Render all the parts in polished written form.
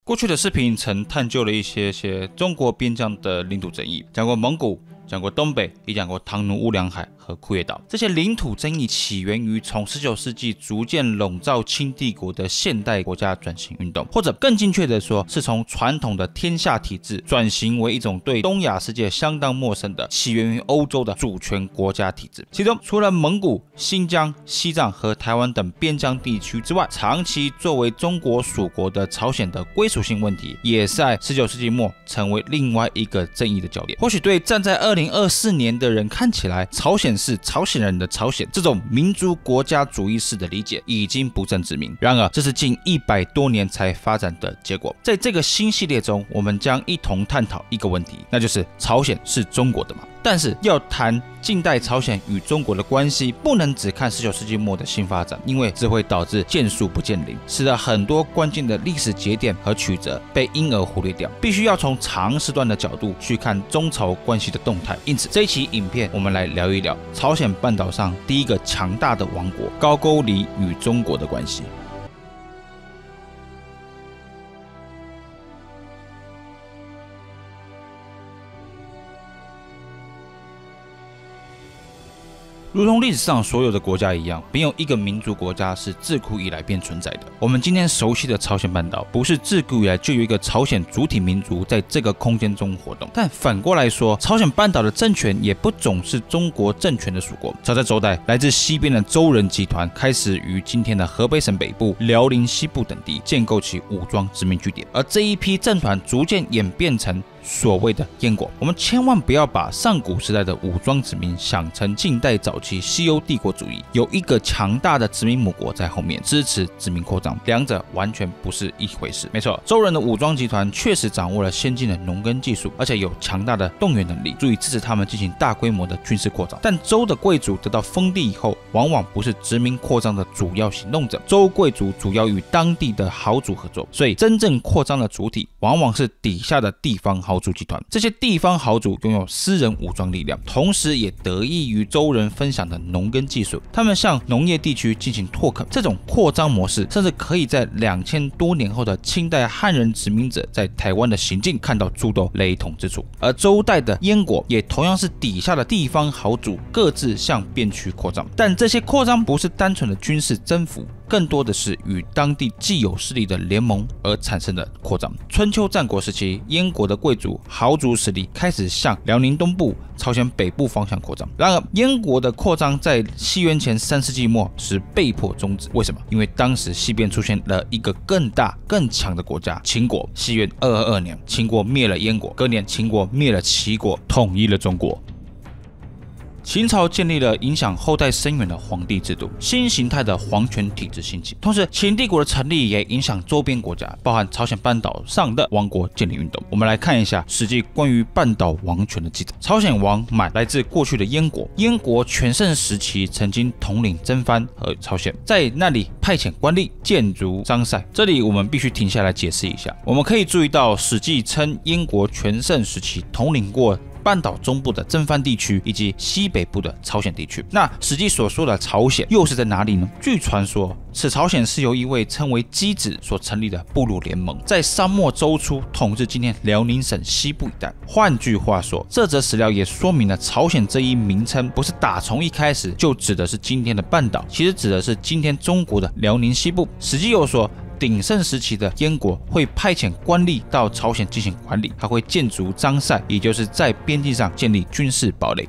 过去的视频曾探究了一些中国边疆的领土争议，讲过蒙古，讲过东北，也讲过唐努乌梁海和库页岛。这些领土争议起源于从19世纪逐渐笼罩清帝国的现代国家转型运动，或者更精确的说，是从传统的天下体制转型为一种对东亚世界相当陌生的起源于欧洲的主权国家体制。其中，除了蒙古、新疆、西藏和台湾等边疆地区之外，长期作为中国属国的朝鲜的归属性问题，也是在19世纪末成为另外一个争议的焦点。或许对站在2024年的人看起来，朝鲜是朝鲜人的朝鲜，这种民族国家主义式的理解已经不证自明。然而，这是近100多年才发展的结果。在这个新系列中，我们将一同探讨一个问题，那就是朝鲜是中国的吗？但是要谈近代朝鲜与中国的关系，不能只看19世纪末的新发展，因为这会导致见树不见林，使得很多关键的历史节点和曲折被因而忽略掉。必须要从长时段的角度去看中朝关系的动态。因此，这一期影片我们来聊一聊朝鲜半岛上第一个强大的王国高句丽与中国的关系。如同历史上所有的国家一样，没有一个民族国家是自古以来便存在的。我们今天熟悉的朝鲜半岛，不是自古以来就有一个朝鲜主体民族在这个空间中活动。但反过来说，朝鲜半岛的政权也不总是中国政权的属国。早在周代，来自西边的周人集团开始于今天的河北省北部、辽宁西部等地建构起武装殖民据点，而这一批政团逐渐演变成所谓的燕国。我们千万不要把上古时代的武装殖民想成近代早期西欧帝国主义，有一个强大的殖民母国在后面支持殖民扩张，两者完全不是一回事。没错，周人的武装集团确实掌握了先进的农耕技术，而且有强大的动员能力，足以支持他们进行大规模的军事扩张。但周的贵族得到封地以后，往往不是殖民扩张的主要行动者，周贵族主要与当地的豪族合作，所以真正扩张的主体往往是底下的地方豪族集团。这些地方豪族拥有私人武装力量，同时也得益于周人分享的农耕技术，他们向农业地区进行拓垦。这种扩张模式甚至可以在2000多年后的清代汉人殖民者在台湾的行径看到诸多雷同之处。而周代的燕国也同样是底下的地方豪族各自向边区扩张，但这些扩张不是单纯的军事征服，更多的是与当地既有势力的联盟而产生的扩张。春秋战国时期，燕国的贵族豪族势力开始向辽宁东部、朝鲜北部方向扩张。然而，燕国的扩张在西元前3世纪末时被迫终止。为什么？因为当时西边出现了一个更大、更强的国家——秦国。西元222年，秦国灭了燕国，隔年秦国灭了齐国，统一了中国。秦朝建立了影响后代深远的皇帝制度，新形态的皇权体制兴起。同时，秦帝国的成立也影响周边国家，包含朝鲜半岛上的王国建立运动。我们来看一下实际关于半岛王权的记载。朝鲜王满来自过去的燕国，燕国全盛时期曾经统领征藩和朝鲜，在那里派遣官吏建筑张塞。这里我们必须停下来解释一下。我们可以注意到，《史记》称燕国全盛时期统领过半岛中部的征藩地区以及西北部的朝鲜地区。那实际所说的朝鲜又是在哪里呢？据传说，此朝鲜是由一位称为箕子所成立的部落联盟，在商末周初统治今天辽宁省西部一带。换句话说，这则史料也说明了朝鲜这一名称不是打从一开始就指的是今天的半岛，其实指的是今天中国的辽宁西部。史记又说，鼎盛时期的燕国会派遣官吏到朝鲜进行管理，还会建筑张塞，也就是在边境上建立军事堡垒。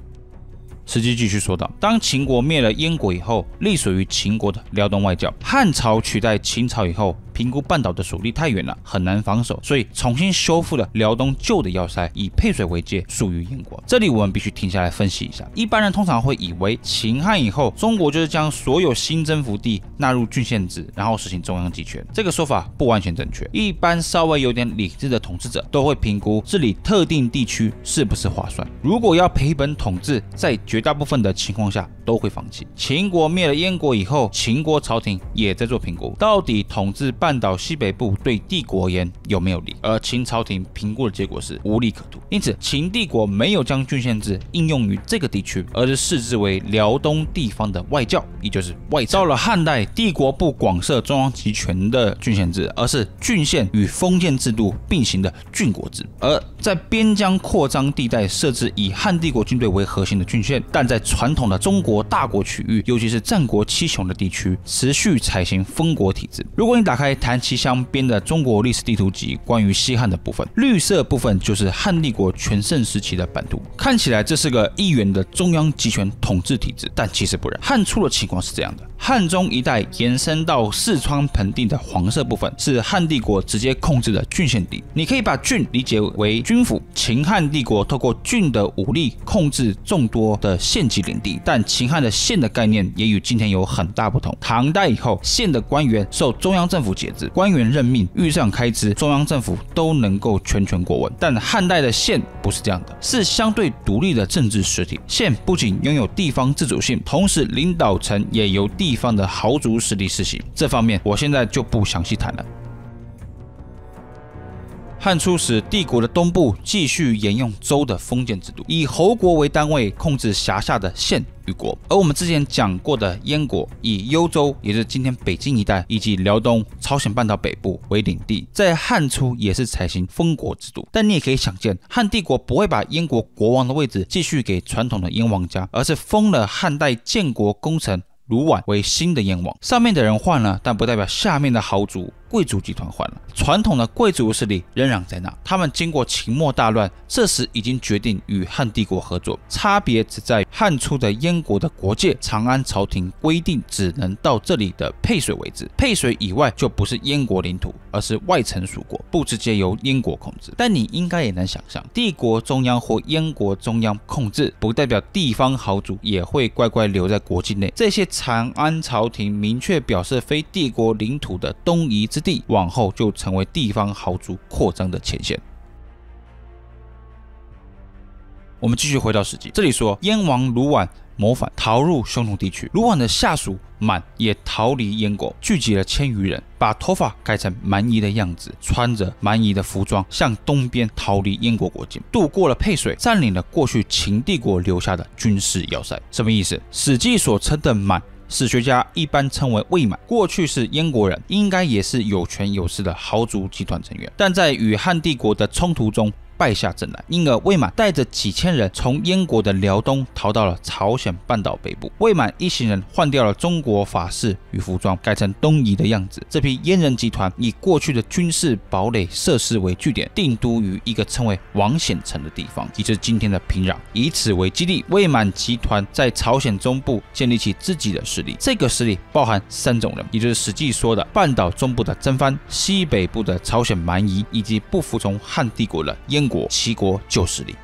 史记继续说道，当秦国灭了燕国以后，隶属于秦国的辽东外交，汉朝取代秦朝以后，评估半岛的属地太远了，很难防守，所以重新修复了辽东旧的要塞，以沛水为界，属于燕国。这里我们必须停下来分析一下。一般人通常会以为秦汉以后，中国就是将所有新征服地纳入郡县制，然后实行中央集权。这个说法不完全正确。一般稍微有点理智的统治者都会评估治理特定地区是不是划算。如果要赔本统治，在绝大部分的情况下都会放弃。秦国灭了燕国以后，秦国朝廷也在做评估，到底统治半半岛西北部对帝国而言有没有利，而秦朝廷评估的结果是无利可图。因此，秦帝国没有将郡县制应用于这个地区，而是视之为辽东地方的外教，也就是外诏。到了汉代，帝国不广设中央集权的郡县制，而是郡县与封建制度并行的郡国制。而在边疆扩张地带设置以汉帝国军队为核心的郡县，但在传统的中国大国区域，尤其是战国七雄的地区，持续采行封国体制。如果你打开谭其骧编的《中国历史地图集》关于西汉的部分，绿色部分就是汉帝国全盛时期的版图。看起来这是个一元的中央集权统治体制，但其实不然。汉初的情况是这样的：汉中一带延伸到四川盆地的黄色部分是汉帝国直接控制的郡县地。你可以把郡理解为军府。秦汉帝国透过郡的武力控制众多的县级领地，但秦汉的县的概念也与今天有很大不同。唐代以后，县的官员受中央政府节制，官员任命、预算开支，中央政府都能够全权过问。但汉代的县不是这样的，是相对独立的政治实体。县不仅拥有地方自主性，同时领导层也由地方的豪族势力施行。这方面我现在就不详细谈了。汉初时，帝国的东部继续沿用州的封建制度，以侯国为单位控制辖下的县与国。而我们之前讲过的燕国，以幽州，也就是今天北京一带以及辽东、朝鲜半岛北部为领地，在汉初也是采行封国制度。但你也可以想见，汉帝国不会把燕国国王的位置继续给传统的燕王家，而是封了汉代建国功臣卢绾为新的燕王。上面的人换了，但不代表下面的豪族贵族集团换了，传统的贵族势力仍然在那。他们经过秦末大乱，这时已经决定与汉帝国合作，差别只在汉初的燕国的国界，长安朝廷规定只能到这里的沛水为止，沛水以外就不是燕国领土，而是外臣属国，不直接由燕国控制。但你应该也能想象，帝国中央或燕国中央控制，不代表地方豪族也会乖乖留在国境内。这些长安朝廷明确表示非帝国领土的东夷之地，往后就成为地方豪族扩张的前线。我们继续回到史记，这里说燕王卢绾谋反，逃入匈奴地区。卢绾的下属满也逃离燕国，聚集了1000余人，把头发改成蛮夷的样子，穿着蛮夷的服装，向东边逃离燕国国境，渡过了沛水，占领了过去秦帝国留下的军事要塞。什么意思？史记所称的满，史学家一般称为魏满，过去是燕国人，应该也是有权有势的豪族集团成员，但在与汉帝国的冲突中败下阵来，因而魏满带着几千人从燕国的辽东逃到了朝鲜半岛北部。魏满一行人换掉了中国法式与服装，改成东夷的样子。这批燕人集团以过去的军事堡垒设施为据点，定都于一个称为王显城的地方，也就是今天的平壤。以此为基地，魏满集团在朝鲜中部建立起自己的势力。这个势力包含3种人，也就是史记说的半岛中部的征藩、西北部的朝鲜蛮夷，以及不服从汉帝国的燕国、齐国旧势力。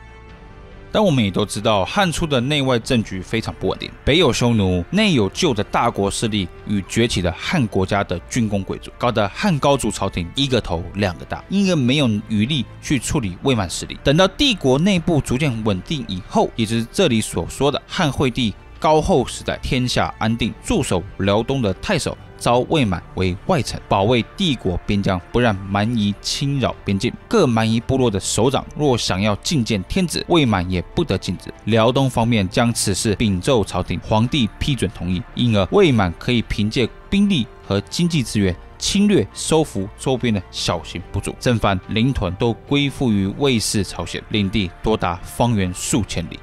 但我们也都知道，汉初的内外政局非常不稳定，北有匈奴，内有旧的大国势力与崛起的汉国家的军功贵族，搞得汉高祖朝廷一个头2个大，因而没有余力去处理魏满势力。等到帝国内部逐渐稳定以后，也就是这里所说的汉惠帝高后时代，天下安定，驻守辽东的太守招魏满为外臣，保卫帝国边疆，不让蛮夷侵扰边境。各蛮夷部落的首长若想要觐见天子，魏满也不得禁止。辽东方面将此事禀奏朝廷，皇帝批准同意，因而魏满可以凭借兵力和经济资源侵略收服周边的小型部族，征藩领屯都归附于魏氏朝鲜，领地多达方圆数千里。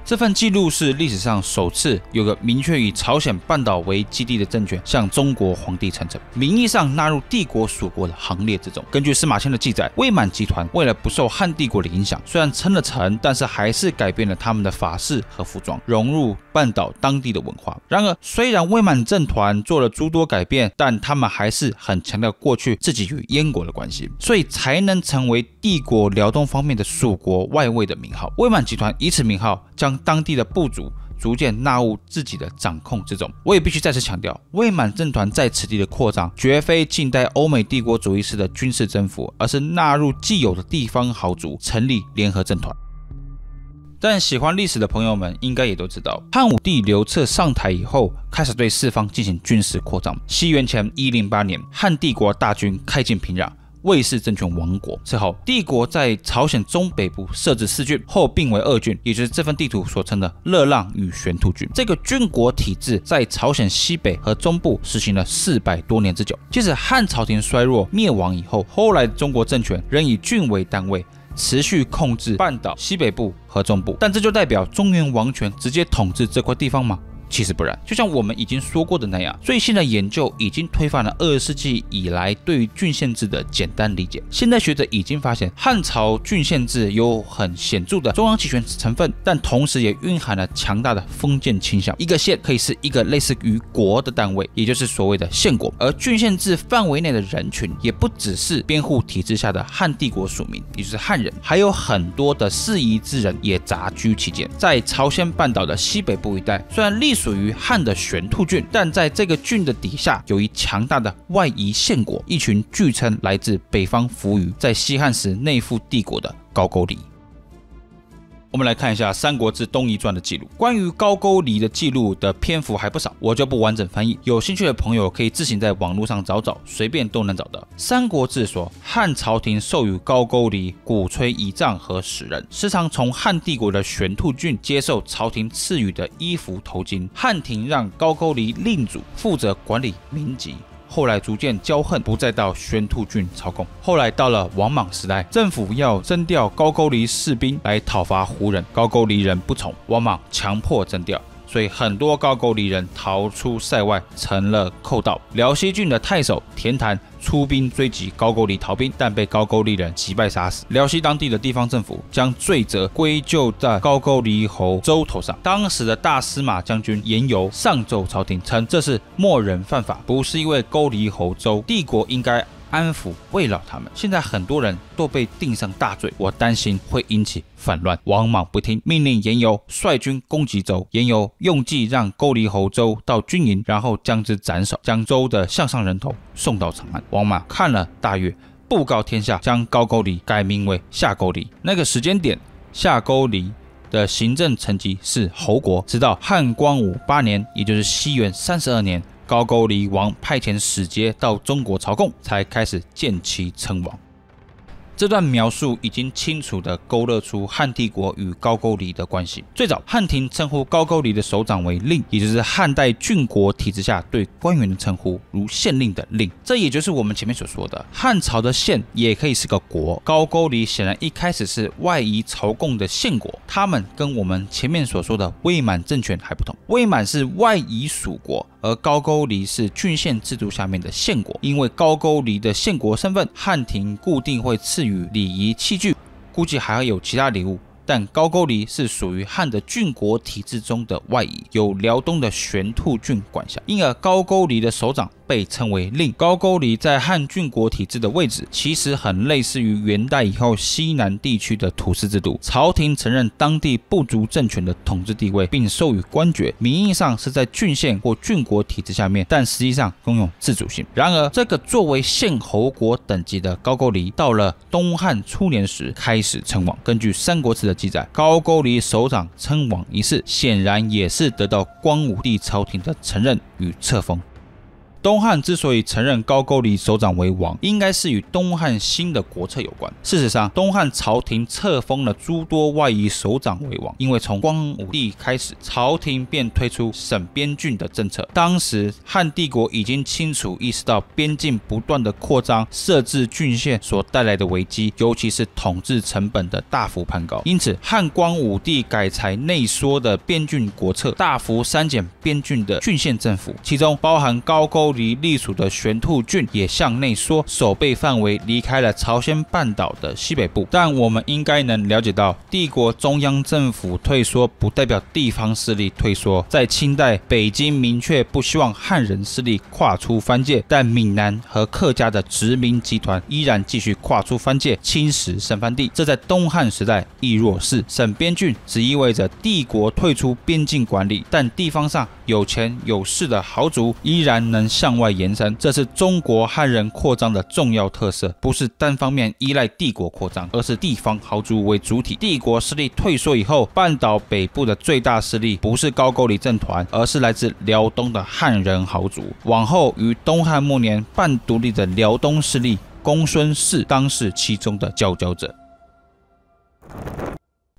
这份记录是历史上首次有个明确以朝鲜半岛为基地的政权向中国皇帝称臣，名义上纳入帝国属国的行列之中。根据司马迁的记载，魏满集团为了不受汉帝国的影响，虽然称了臣，但是还是改变了他们的法式和服装，融入半岛当地的文化。然而，虽然魏满政团做了诸多改变，但他们还是很强调过去自己与燕国的关系，所以才能成为帝国辽东方面的属国外卫的名号。魏满集团以此名号将当地的部族逐渐纳入自己的掌控之中。我也必须再次强调，魏满政团在此地的扩张，绝非近代欧美帝国主义式的军事征服，而是纳入既有的地方豪族，成立联合政团。但喜欢历史的朋友们应该也都知道，汉武帝刘彻上台以后，开始对四方进行军事扩张。西元前108年，汉帝国大军开进平壤，魏氏政权亡国。此后，帝国在朝鲜中北部设置4郡，后并为2郡，也就是这份地图所称的乐浪与玄兔郡。这个郡国体制在朝鲜西北和中部实行了400多年之久。即使汉朝廷衰弱灭亡以后，后来的中国政权仍以郡为单位，持续控制半岛西北部和中部。但这就代表中原王权直接统治这块地方吗？其实不然，就像我们已经说过的那样，最新的研究已经推翻了20世纪以来对于郡县制的简单理解。现代学者已经发现，汉朝郡县制有很显著的中央集权成分，但同时也蕴含了强大的封建倾向。一个县可以是一个类似于国的单位，也就是所谓的县国。而郡县制范围内的人群，也不只是编户体制下的汉帝国属民，也就是汉人，还有很多的适夷之人也杂居其间。在朝鲜半岛的西北部一带，虽然隶属于汉的玄兔郡，但在这个郡的底下有一强大的外夷县国，一群据称来自北方扶余，在西汉时内附帝国的高句丽。我们来看一下《三国志东夷传》的记录。关于高句丽的记录的篇幅还不少，我就不完整翻译，有兴趣的朋友可以自行在网络上找找，随便都能找到。《三国志》说，汉朝廷授予高句丽鼓吹仪仗和使人，时常从汉帝国的玄兔郡接受朝廷赐予的衣服头巾。汉廷让高句丽令主负责管理民籍。后来逐渐骄横，不再到玄兔郡操控。后来到了王莽时代，政府要征调高句丽士兵来讨伐胡人，高句丽人不从，王莽强迫征调，所以很多高句丽人逃出塞外，成了寇盗。辽西郡的太守田谭出兵追击高句丽逃兵，但被高句丽人击败杀死。辽西当地的地方政府将罪责归咎在高句丽侯周头上。当时的大司马将军严尤上奏朝廷，称这是默认犯法，不是因为高丽侯周，帝国应该安抚慰劳他们。现在很多人都被定上大罪，我担心会引起反乱。王莽不听，命令严尤率军攻击周。严尤用计让高丽侯周到军营，然后将之斩首，将周的项上人头送到长安。王莽看了大悦，布告天下，将高句丽改名为夏勾黎。那个时间点，夏勾黎的行政层级是侯国，直到汉光武8年，也就是西元32年，高句丽王派遣使节到中国朝贡，才开始建其称王。这段描述已经清楚地勾勒出汉帝国与高句丽的关系。最早，汉廷称呼高句丽的首长为令，也就是汉代郡国体制下对官员的称呼，如县令的令。这也就是我们前面所说的，汉朝的县也可以是个国。高句丽显然一开始是外夷朝贡的县国，他们跟我们前面所说的魏满政权还不同。魏满是外夷属国，而高句丽是郡县制度下面的县国。因为高句丽的县国身份，汉廷固定会赐予礼仪器具，估计还会有其他礼物。但高句丽是属于汉的郡国体制中的外夷，由辽东的玄兔郡管辖，因而高句丽的首长被称为令。高句丽在汉郡国体制的位置，其实很类似于元代以后西南地区的土司制度。朝廷承认当地部族政权的统治地位，并授予官爵，名义上是在郡县或郡国体制下面，但实际上拥有自主性。然而，这个作为县侯国等级的高句丽，到了东汉初年时开始称王。根据《三国志》的记载，高句丽首长称王一事，显然也是得到光武帝朝廷的承认与册封。东汉之所以承认高句丽首长为王，应该是与东汉新的国策有关。事实上，东汉朝廷册封了诸多外夷首长为王，因为从光武帝开始，朝廷便推出省边郡的政策。当时汉帝国已经清楚意识到边境不断的扩张、设置郡县所带来的危机，尤其是统治成本的大幅攀高。因此，汉光武帝改采内缩的边郡国策，大幅删减边郡的郡县政府，其中包含高句丽隶属的玄兔郡也向内缩，守备范围离开了朝鲜半岛的西北部。但我们应该能了解到，帝国中央政府退缩不代表地方势力退缩。在清代，北京明确不希望汉人势力跨出藩界，但闽南和客家的殖民集团依然继续跨出藩界，侵蚀生藩地。这在东汉时代亦若是。省边郡只意味着帝国退出边境管理，但地方上有钱有势的豪族依然能向外延伸，这是中国汉人扩张的重要特色，不是单方面依赖帝国扩张，而是地方豪族为主体。帝国势力退缩以后，半岛北部的最大势力不是高句丽政团，而是来自辽东的汉人豪族。往后于东汉末年，半独立的辽东势力公孙氏当是其中的佼佼者。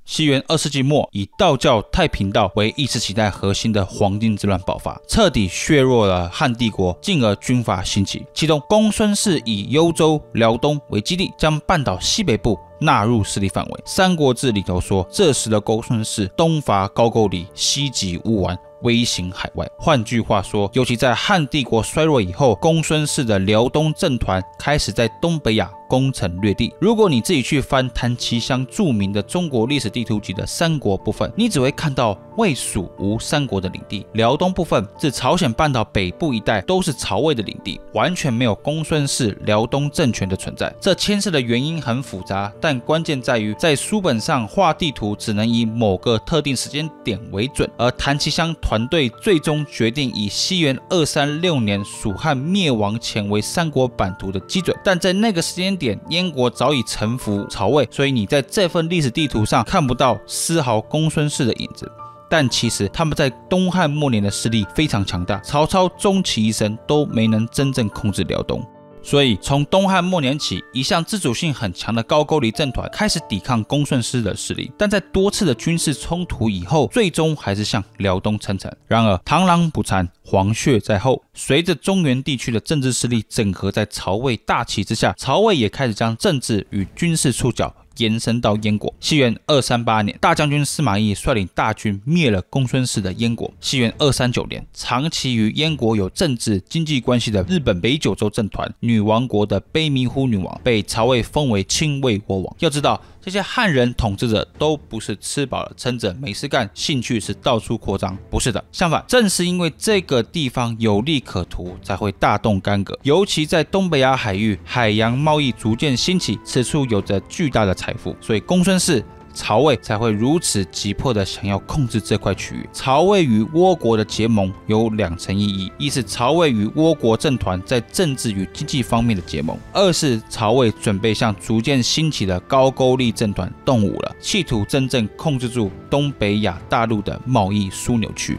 西元2世纪末，以道教太平道为意识形态核心的黄巾之乱爆发，彻底削弱了汉帝国，进而军阀兴起。其中，公孙氏以幽州、辽东为基地，将半岛西北部纳入势力范围。《三国志》里头说，这时的公孙氏东伐高句丽，西击乌丸，威行海外。换句话说，尤其在汉帝国衰弱以后，公孙氏的辽东政团开始在东北亚攻城略地。如果你自己去翻谭其骧著名的中国历史地图集的三国部分，你只会看到魏蜀吴三国的领地，辽东部分至朝鲜半岛北部一带都是曹魏的领地，完全没有公孙氏辽东政权的存在。这牵涉的原因很复杂，但关键在于在书本上画地图只能以某个特定时间点为准，而谭其骧团队最终决定以西元236年蜀汉灭亡前为三国版图的基准，但在那个时间点，燕国早已臣服曹魏，所以你在这份历史地图上看不到丝毫公孙氏的影子。但其实他们在东汉末年的势力非常强大，曹操终其一生都没能真正控制辽东。所以从东汉末年起，一向自主性很强的高句丽政团开始抵抗公孙氏的势力，但在多次的军事冲突以后，最终还是向辽东称臣。然而螳螂捕蝉，黄雀在后，随着中原地区的政治势力整合在曹魏大旗之下，曹魏也开始将政治与军事触角延伸到燕国。西元238年，大将军司马懿率领大军灭了公孙氏的燕国。西元239年，长期与燕国有政治经济关系的日本北九州政团女王国的卑弥呼女王被曹魏封为亲魏国王。要知道，这些汉人统治者都不是吃饱了撑着没事干，兴趣是到处扩张，不是的。相反，正是因为这个地方有利可图，才会大动干戈。尤其在东北亚海域，海洋贸易逐渐兴起，此处有着巨大的财富，所以公孙氏曹魏才会如此急迫的想要控制这块区域。曹魏与倭国的结盟有两层意义：一是曹魏与倭国政团在政治与经济方面的结盟；二是曹魏准备向逐渐兴起的高句丽政团动武了，企图真正控制住东北亚大陆的贸易枢纽区。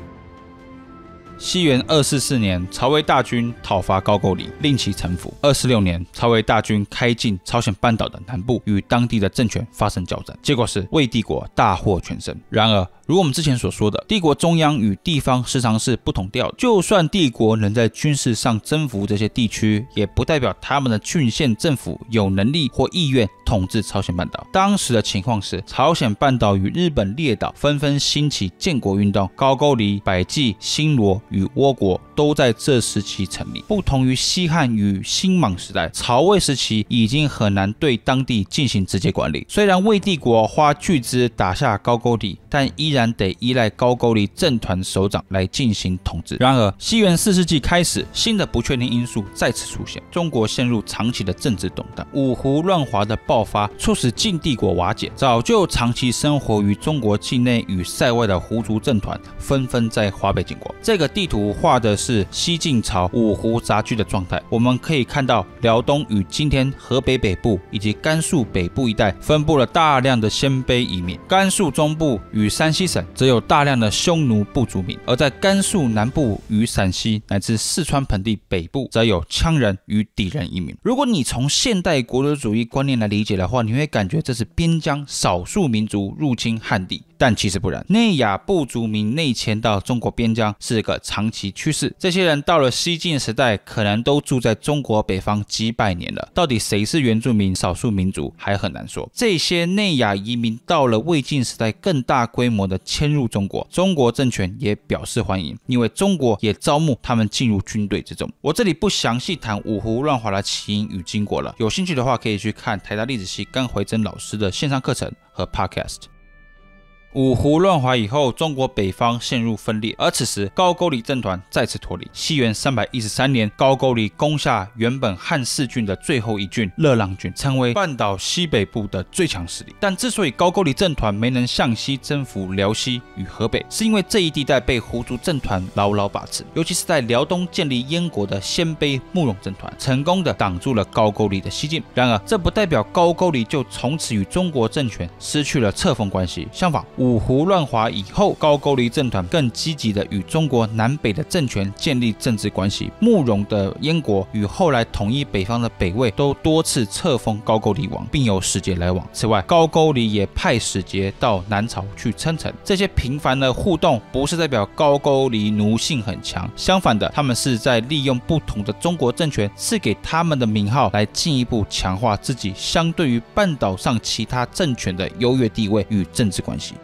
西元244年，曹魏大军讨伐高句丽，令其臣服。246年，曹魏大军开进朝鲜半岛的南部，与当地的政权发生交战，结果是魏帝国大获全胜。然而，如我们之前所说的，帝国中央与地方时常是不同调的。就算帝国能在军事上征服这些地区，也不代表他们的郡县政府有能力或意愿统治朝鲜半岛。当时的情况是，朝鲜半岛与日本列岛纷纷兴起建国运动，高句丽、百济、新罗与倭国都在这时期成立。不同于西汉与新莽时代，曹魏时期已经很难对当地进行直接管理。虽然魏帝国花巨资打下高句丽，但依然得依赖高句丽政团首长来进行统治。然而，西元4世纪开始，新的不确定因素再次出现，中国陷入长期的政治动荡，五胡乱华的爆发促使晋帝国瓦解。早就长期生活于中国境内与塞外的胡族政团纷纷在华北建国。这个地图画的是西晋朝五胡杂居的状态，我们可以看到辽东与今天河北北部以及甘肃北部一带分布了大量的鲜卑移民，甘肃中部与山西省则有大量的匈奴部族民，而在甘肃南部与陕西乃至四川盆地北部则有羌人与氐人移民。如果你从现代国族主义观念来理解的话，你会感觉这是边疆少数民族入侵汉地，但其实不然。内亚部族民内迁到中国边疆是个长期趋势，这些人到了西晋时代可能都住在中国北方几百年了，到底谁是原住民少数民族还很难说。这些内亚移民到了魏晋时代更大规模的迁入中国，中国政权也表示欢迎，因为中国也招募他们进入军队之中。我这里不详细谈五胡乱华的起因与经过了，有兴趣的话可以去看台大历史系甘怀真老师的线上课程和 podcast。五胡乱华以后，中国北方陷入分裂，而此时高句丽政团再次脱离。西元313年，高句丽攻下原本汉四郡的最后一郡乐浪郡，成为半岛西北部的最强势力。但之所以高句丽政团没能向西征服辽西与河北，是因为这一地带被胡族政团牢牢把持，尤其是在辽东建立燕国的鲜卑慕容政团，成功的挡住了高句丽的西进。然而，这不代表高句丽就从此与中国政权失去了册封关系。相反，五胡乱华以后，高句丽政团更积极的与中国南北的政权建立政治关系。慕容的燕国与后来统一北方的北魏都多次册封高句丽王，并有使节来往。此外，高句丽也派使节到南朝去称臣。这些频繁的互动不是代表高句丽奴性很强，相反的，他们是在利用不同的中国政权赐给他们的名号，来进一步强化自己相对于半岛上其他政权的优越地位与政治关系。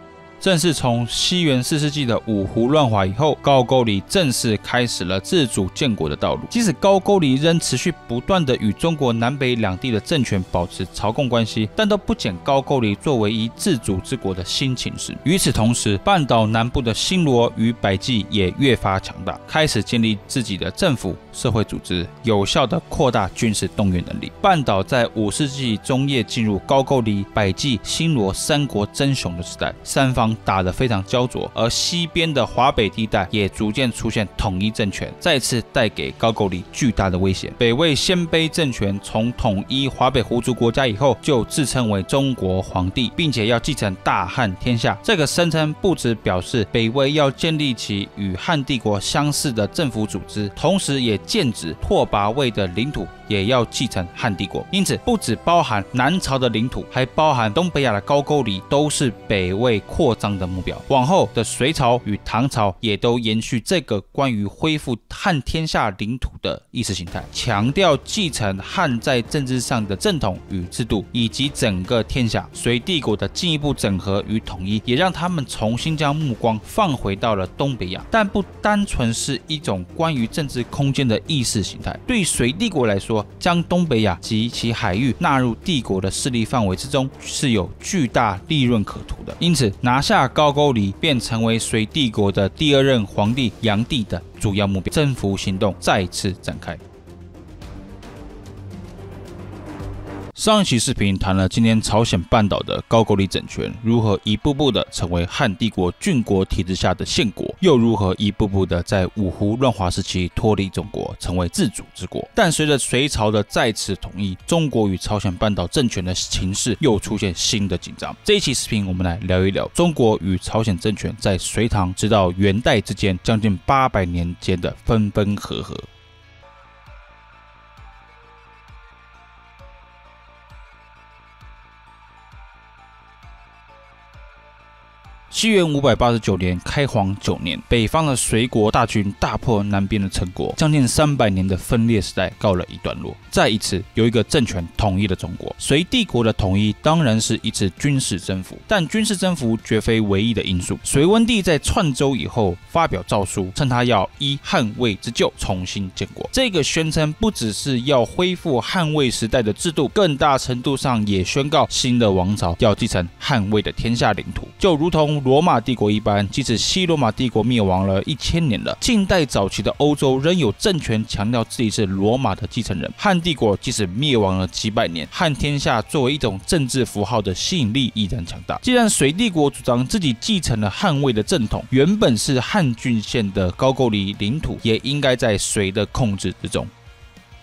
正是从西元4世纪的五胡乱华以后，高句丽正式开始了自主建国的道路。即使高句丽仍持续不断的与中国南北两地的政权保持朝贡关系，但都不减高句丽作为一自主之国的新情势。与此同时，半岛南部的新罗与百济也越发强大，开始建立自己的政府、社会组织，有效的扩大军事动员能力。半岛在5世纪中叶进入高句丽、百济、新罗三国争雄的时代，三方打得非常焦灼，而西边的华北地带也逐渐出现统一政权，再次带给高句丽巨大的威胁。北魏鲜卑政权从统一华北胡族国家以后，就自称为中国皇帝，并且要继承大汉天下。这个声称不只表示北魏要建立起与汉帝国相似的政府组织，同时也剑指拓跋魏的领土也要继承汉帝国。因此，不只包含南朝的领土，还包含东北亚的高句丽，都是北魏扩张的目标。往后的隋朝与唐朝也都延续这个关于恢复汉天下领土的意识形态，强调继承汉在政治上的正统与制度，以及整个天下。隋帝国的进一步整合与统一，也让他们重新将目光放回到了东北亚，但不单纯是一种关于政治空间的意识形态。对于隋帝国来说，将东北亚及其海域纳入帝国的势力范围之中，是有巨大利润可图的。因此，拿下高句丽便成为隋帝国的第2任皇帝炀帝的主要目标。征服行动再次展开。上一期视频谈了今天朝鲜半岛的高句丽政权如何一步步的成为汉帝国郡国体制下的县国，又如何一步步的在五胡乱华时期脱离中国，成为自主之国。但随着隋朝的再次统一，中国与朝鲜半岛政权的情势又出现新的紧张。这一期视频我们来聊一聊中国与朝鲜政权在隋唐直到元代之间将近800年间的分分合合。西元589年，开皇9年，北方的隋国大军大破南边的陈国，将近300年的分裂时代告了一段落。再一次有一个政权统一了中国。隋帝国的统一当然是一次军事征服，但军事征服绝非唯一的因素。隋文帝在篡周以后发表诏书，称他要依汉魏之旧重新建国。这个宣称不只是要恢复汉魏时代的制度，更大程度上也宣告新的王朝要继承汉魏的天下领土，就如同罗马帝国一般。即使西罗马帝国灭亡了1000年了，近代早期的欧洲仍有政权强调自己是罗马的继承人。汉帝国即使灭亡了几百年，汉天下作为一种政治符号的吸引力依然强大。既然隋帝国主张自己继承了汉魏的正统，原本是汉郡县的高句丽领土也应该在隋的控制之中。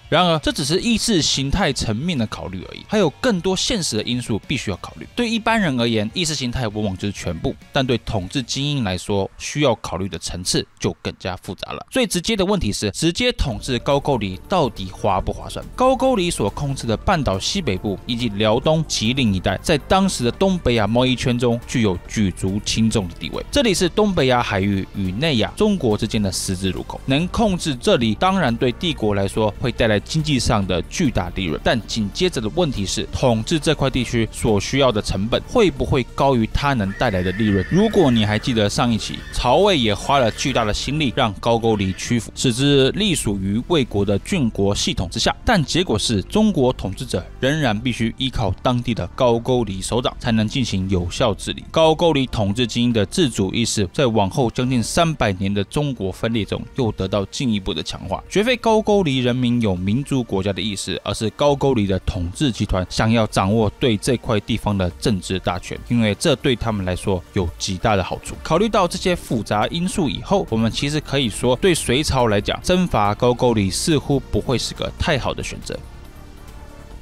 然而，这只是意识形态层面的考虑而已，还有更多现实的因素必须要考虑。对一般人而言，意识形态往往就是全部，但对统治精英来说，需要考虑的层次就更加复杂了。最直接的问题是，直接统治高句丽到底划不划算？高句丽所控制的半岛西北部以及辽东、吉林一带，在当时的东北亚贸易圈中具有举足轻重的地位。这里是东北亚海域与内亚、中国之间的十字路口，能控制这里，当然对帝国来说会带来在经济上的巨大利润。但紧接着的问题是，统治这块地区所需要的成本会不会高于它能带来的利润？如果你还记得上一期，曹魏也花了巨大的心力让高句丽屈服，使之隶属于魏国的郡国系统之下，但结果是中国统治者仍然必须依靠当地的高句丽首长才能进行有效治理。高句丽统治精英的自主意识在往后将近300年的中国分裂中又得到进一步的强化。绝非高句丽人民有民族国家的意识，而是高句丽的统治集团想要掌握对这块地方的政治大权，因为这对他们来说有极大的好处。考虑到这些复杂因素以后，我们其实可以说，对隋朝来讲，征伐高句丽似乎不会是个太好的选择。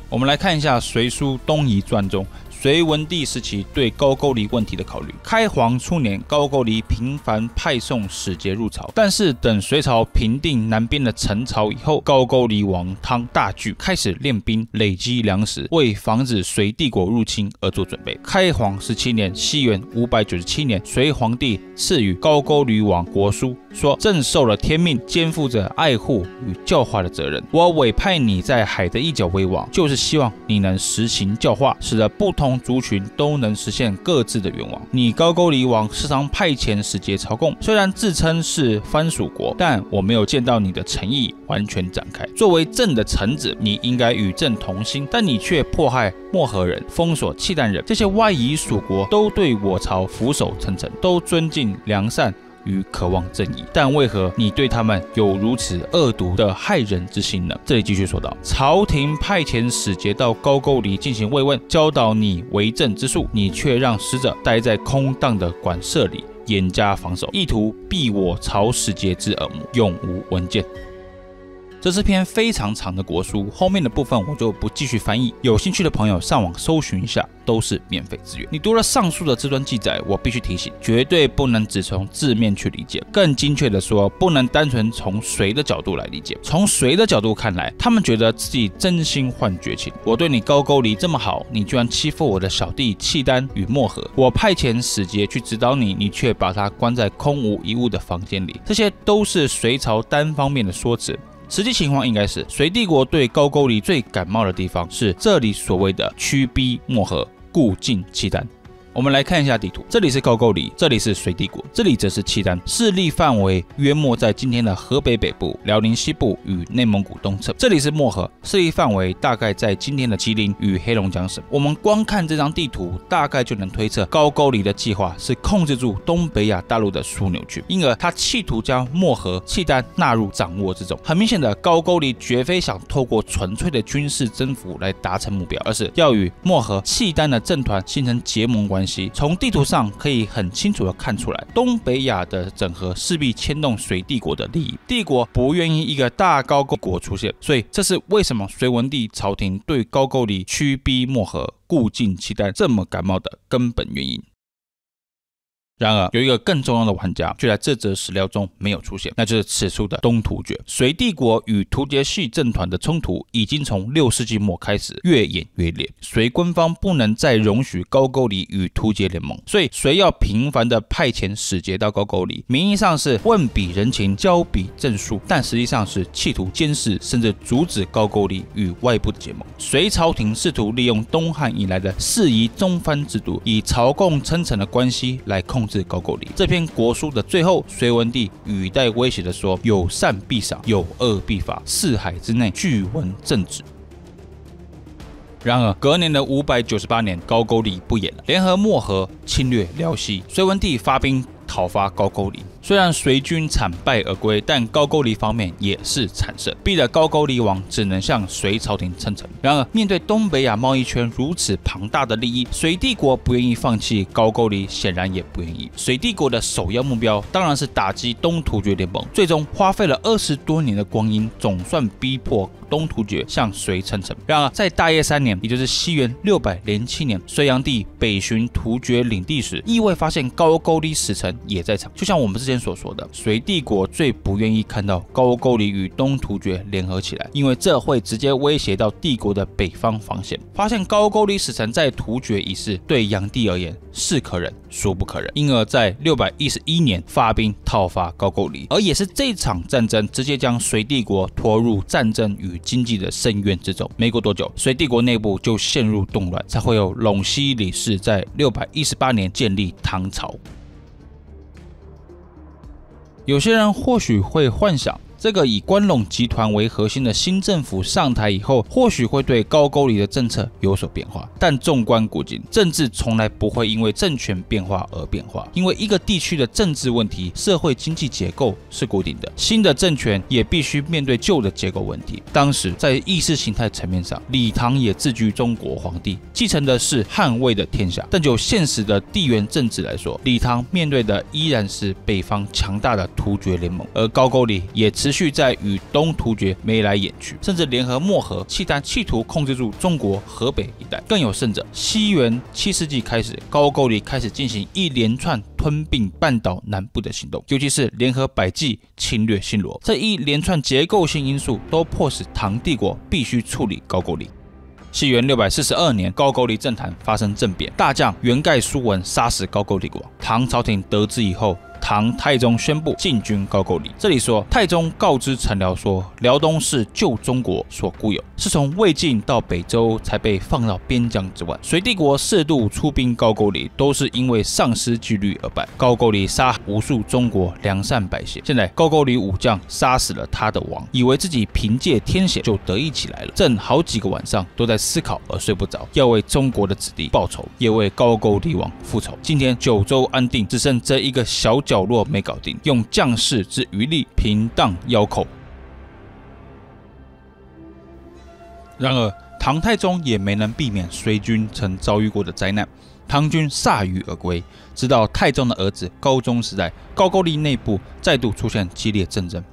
我们来看一下《隋书东夷传》中隋文帝时期对高句丽问题的考虑。开皇初年，高句丽频繁派送使节入朝，但是等隋朝平定南边的陈朝以后，高句丽王汤大惧，开始练兵累积粮食，为防止隋帝国入侵而做准备。开皇17年，西元597年，隋皇帝赐予高句丽王国书，说：“朕受了天命，肩负着爱护与教化的责任。我委派你在海的一角为王，就是希望你能实行教化，使得不同族群都能实现各自的愿望。你高句丽王时常派遣使节朝贡，虽然自称是藩属国，但我没有见到你的诚意完全展开。作为朕的臣子，你应该与朕同心，但你却迫害漠河人、封锁契丹人，这些外夷属国都对我朝俯首称臣，都尊敬良善与渴望正义，但为何你对他们有如此恶毒的害人之心呢？”这里继续说道：“朝廷派遣使节到高句丽进行慰问，教导你为政之术，你却让使者待在空荡的馆舍里，严加防守，意图闭我朝使节之耳目，永无闻见。”这是篇非常长的国书，后面的部分我就不继续翻译，有兴趣的朋友上网搜寻一下，都是免费资源。你读了上述的这段记载，我必须提醒，绝对不能只从字面去理解，更精确的说，不能单纯从隋的角度来理解。从隋的角度看来，他们觉得自己真心换绝情，我对你高句丽这么好，你居然欺负我的小弟契丹与漠河，我派遣使节去指导你，你却把他关在空无一物的房间里，这些都是隋朝单方面的说辞。实际情况应该是，隋帝国对高句丽最感冒的地方是这里所谓的驱逼漠河，固尽契丹。我们来看一下地图，这里是高句丽，这里是隋帝国，这里则是契丹，势力范围约莫在今天的河北北部、辽宁西部与内蒙古东侧。这里是漠河，势力范围大概在今天的吉林与黑龙江省。我们光看这张地图，大概就能推测高句丽的计划是控制住东北亚大陆的枢纽区，因而他企图将漠河、契丹纳入掌握之中。很明显的，高句丽绝非想透过纯粹的军事征服来达成目标，而是要与漠河、契丹的政团形成结盟关系。从地图上可以很清楚地看出来，东北亚的整合势必牵动隋帝国的利益，帝国不愿意一个大高句国出现，所以这是为什么隋文帝朝廷对高句丽驱逼漠河、固尽契丹这么感冒的根本原因。然而，有一个更重要的玩家却在这则史料中没有出现，那就是此处的东突厥。隋帝国与突厥系政团的冲突已经从6世纪末开始越演越烈，隋官方不能再容许高句丽与突厥联盟，所以隋要频繁的派遣使节到高句丽，名义上是问笔人情、交笔证书，但实际上是企图监视甚至阻止高句丽与外部的结盟。隋朝廷试图利用东汉以来的世夷宗藩制度，以朝贡称臣的关系来控制高句丽。这篇国书的最后，隋文帝语带威胁的说：“有善必赏，有恶必罚，四海之内俱闻正旨。”然而，隔年的598年，高句丽不演了，联合漠河侵略辽西，隋文帝发兵讨伐高句丽。虽然隋军惨败而归，但高句丽方面也是惨胜，逼得高句丽王只能向隋朝廷称臣。然而，面对东北亚贸易圈如此庞大的利益，隋帝国不愿意放弃，高句丽显然也不愿意。隋帝国的首要目标当然是打击东突厥联盟，最终花费了20多年的光阴，总算逼迫东突厥向隋称臣。然而，在大业3年，也就是西元607年，隋炀帝北巡突厥领地时，意外发现高句丽使臣也在场。就像我们之前前所说的，隋帝国最不愿意看到高句丽与东突厥联合起来，因为这会直接威胁到帝国的北方防线。发现高句丽使臣在突厥一事，对炀帝而言是可忍孰不可忍，因而在611年发兵讨伐高句丽，而也是这场战争直接将隋帝国拖入战争与经济的深渊之中。没过多久，隋帝国内部就陷入动乱，才会有陇西李氏在618年建立唐朝。有些人或许会幻想，这个以关陇集团为核心的新政府上台以后，或许会对高句丽的政策有所变化。但纵观古今，政治从来不会因为政权变化而变化，因为一个地区的政治问题、社会经济结构是固定的，新的政权也必须面对旧的结构问题。当时在意识形态层面上，李唐也自居中国皇帝，继承的是汉魏的天下。但就现实的地缘政治来说，李唐面对的依然是北方强大的突厥联盟，而高句丽也持续在与东突厥眉来眼去，甚至联合漠河、契丹，企图控制住中国河北一带。更有甚者，西元7世纪开始，高句丽开始进行一连串吞并半岛南部的行动，尤其是联合百济侵略新罗。这一连串结构性因素都迫使唐帝国必须处理高句丽。西元642年，高句丽政坛发生政变，大将元盖苏文杀死高句丽国。唐朝廷得知以后，唐太宗宣布进军高句丽。这里说，太宗告知臣僚说，辽东是旧中国所固有，是从魏晋到北周才被放到边疆之外。隋帝国适度出兵高句丽，都是因为丧失纪律而败。高句丽杀无数中国良善百姓，现在高句丽武将杀死了他的王，以为自己凭借天险就得意起来了，正好几个晚上都在思考而睡不着，要为中国的子弟报仇，也为高句丽王复仇。今天九州安定，只剩这一个小角落没搞定，用将士之余力平荡妖寇。然而，唐太宗也没能避免隋军曾遭遇过的灾难，唐军铩羽而归。直到太宗的儿子高宗时代，高句丽内部再度出现激烈战争。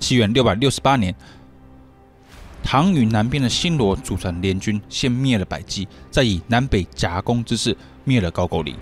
西元668年，唐与南边的新罗组成联军，先灭了百济，再以南北夹攻之势灭了高句丽。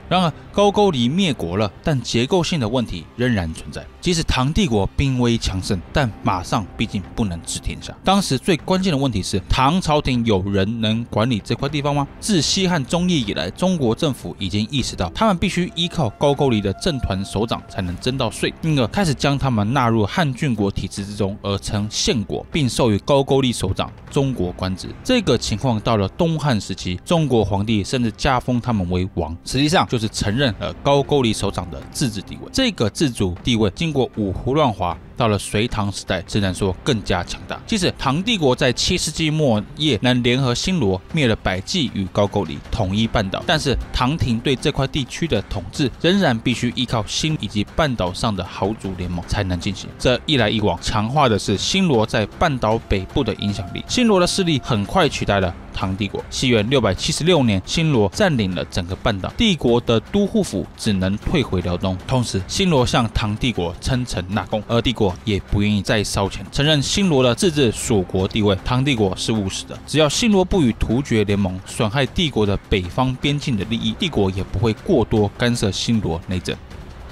然而，高句丽灭国了，但结构性的问题仍然存在。即使唐帝国兵威强盛，但马上毕竟不能治天下。当时最关键的问题是，唐朝廷有人能管理这块地方吗？自西汉中叶以来，中国政府已经意识到，他们必须依靠高句丽的政团首长才能征到税，因而开始将他们纳入汉郡国体制之中，而成县国，并授予高句丽首长中国官职。这个情况到了东汉时期，中国皇帝甚至加封他们为王，实际上就是承认了高句丽首长的自治地位。这个自主地位经过五胡乱华，到了隋唐时代，只能说更加强大。即使唐帝国在7世纪末叶能联合新罗灭了百济与高句丽，统一半岛，但是唐廷对这块地区的统治仍然必须依靠新以及半岛上的豪族联盟才能进行。这一来一往，强化的是新罗在半岛北部的影响力。新罗的势力很快取代了唐帝国。西元676年，新罗占领了整个半岛，帝国的都护府只能退回辽东。同时，新罗向唐帝国称臣纳贡，而帝国也不愿意再烧钱，承认新罗的自治属国地位。唐帝国是务实的，只要新罗不与突厥联盟，损害帝国的北方边境的利益，帝国也不会过多干涉新罗内政。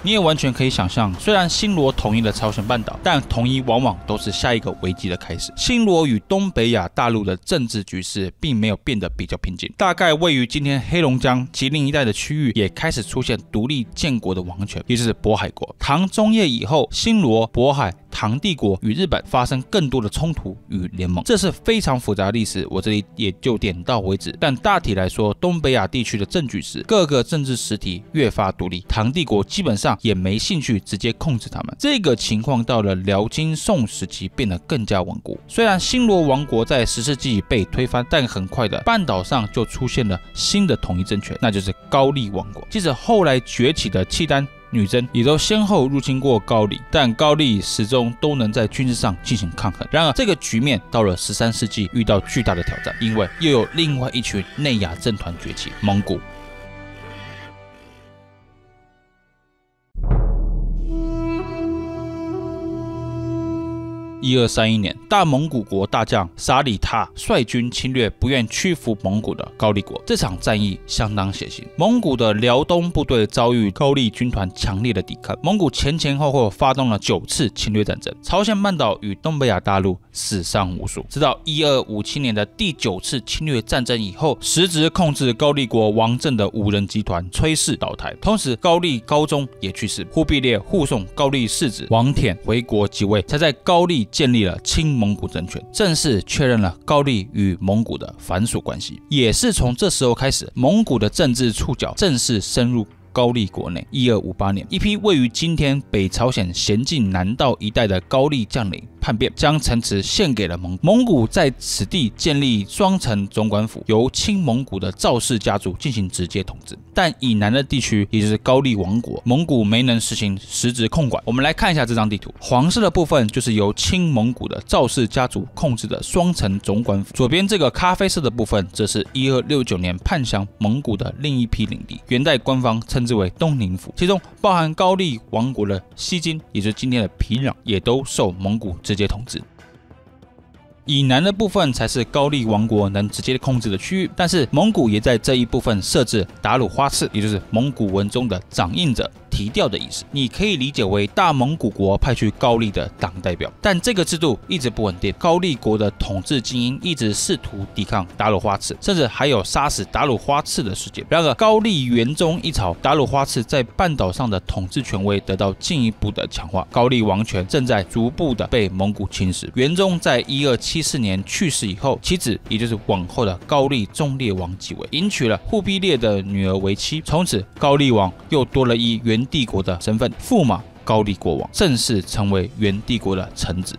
你也完全可以想象，虽然新罗统一了朝鲜半岛，但统一往往都是下一个危机的开始。新罗与东北亚大陆的政治局势并没有变得比较平静，大概位于今天黑龙江、吉林一带的区域也开始出现独立建国的王权，也就是渤海国。唐中叶以后，新罗、渤海、唐帝国与日本发生更多的冲突与联盟，这是非常复杂的历史，我这里也就点到为止。但大体来说，东北亚地区的政局是各个政治实体越发独立，唐帝国基本上也没兴趣直接控制他们。这个情况到了辽金宋时期变得更加稳固。虽然新罗王国在10世纪被推翻，但很快的半岛上就出现了新的统一政权，那就是高丽王国。即使后来崛起的契丹、女真也都先后入侵过高丽，但高丽始终都能在军事上进行抗衡。然而，这个局面到了13世纪遇到巨大的挑战，因为又有另外一群内亚政团崛起——蒙古。1231年，大蒙古国大将沙里塔率军侵略不愿屈服蒙古的高丽国。这场战役相当血腥，蒙古的辽东部队遭遇高丽军团强烈的抵抗，蒙古前前后后发动了9次侵略战争，朝鲜半岛与东北亚大陆死伤无数。直到1257年的第9次侵略战争以后，实质控制高丽国王政的五人集团崔氏倒台，同时高丽高宗也去世，忽必烈护送高丽世子王舔回国即位，才在高丽建立了亲蒙古政权，正式确认了高丽与蒙古的藩属关系。也是从这时候开始，蒙古的政治触角正式深入高丽国内。1258年，一批位于今天北朝鲜咸镜南道一带的高丽将领叛变，将城池献给了蒙古。蒙古在此地建立双城总管府，由亲蒙古的赵氏家族进行直接统治。但以南的地区，也就是高丽王国，蒙古没能实行实质控管。我们来看一下这张地图，黄色的部分就是由亲蒙古的赵氏家族控制的双城总管府，左边这个咖啡色的部分，则是1269年叛降蒙古的另一批领地，元代官方称之为东宁府，其中包含高丽王国的西京，也就是今天的平壤，也都受蒙古直接统治。以南的部分才是高丽王国能直接控制的区域，但是蒙古也在这一部分设置达鲁花赤，也就是蒙古文中的掌印者提调的意思，你可以理解为大蒙古国派去高丽的党代表。但这个制度一直不稳定，高丽国的统治精英一直试图抵抗达鲁花赤，甚至还有杀死达鲁花赤的事件。然而高丽元宗一朝，达鲁花赤在半岛上的统治权威得到进一步的强化，高丽王权正在逐步的被蒙古侵蚀。元宗在1274年去世以后，其子也就是往后的高丽忠烈王即位，迎娶了忽必烈的女儿为妻，从此高丽王又多了一元帝国的身份，驸马高丽国王，正式成为元帝国的臣子。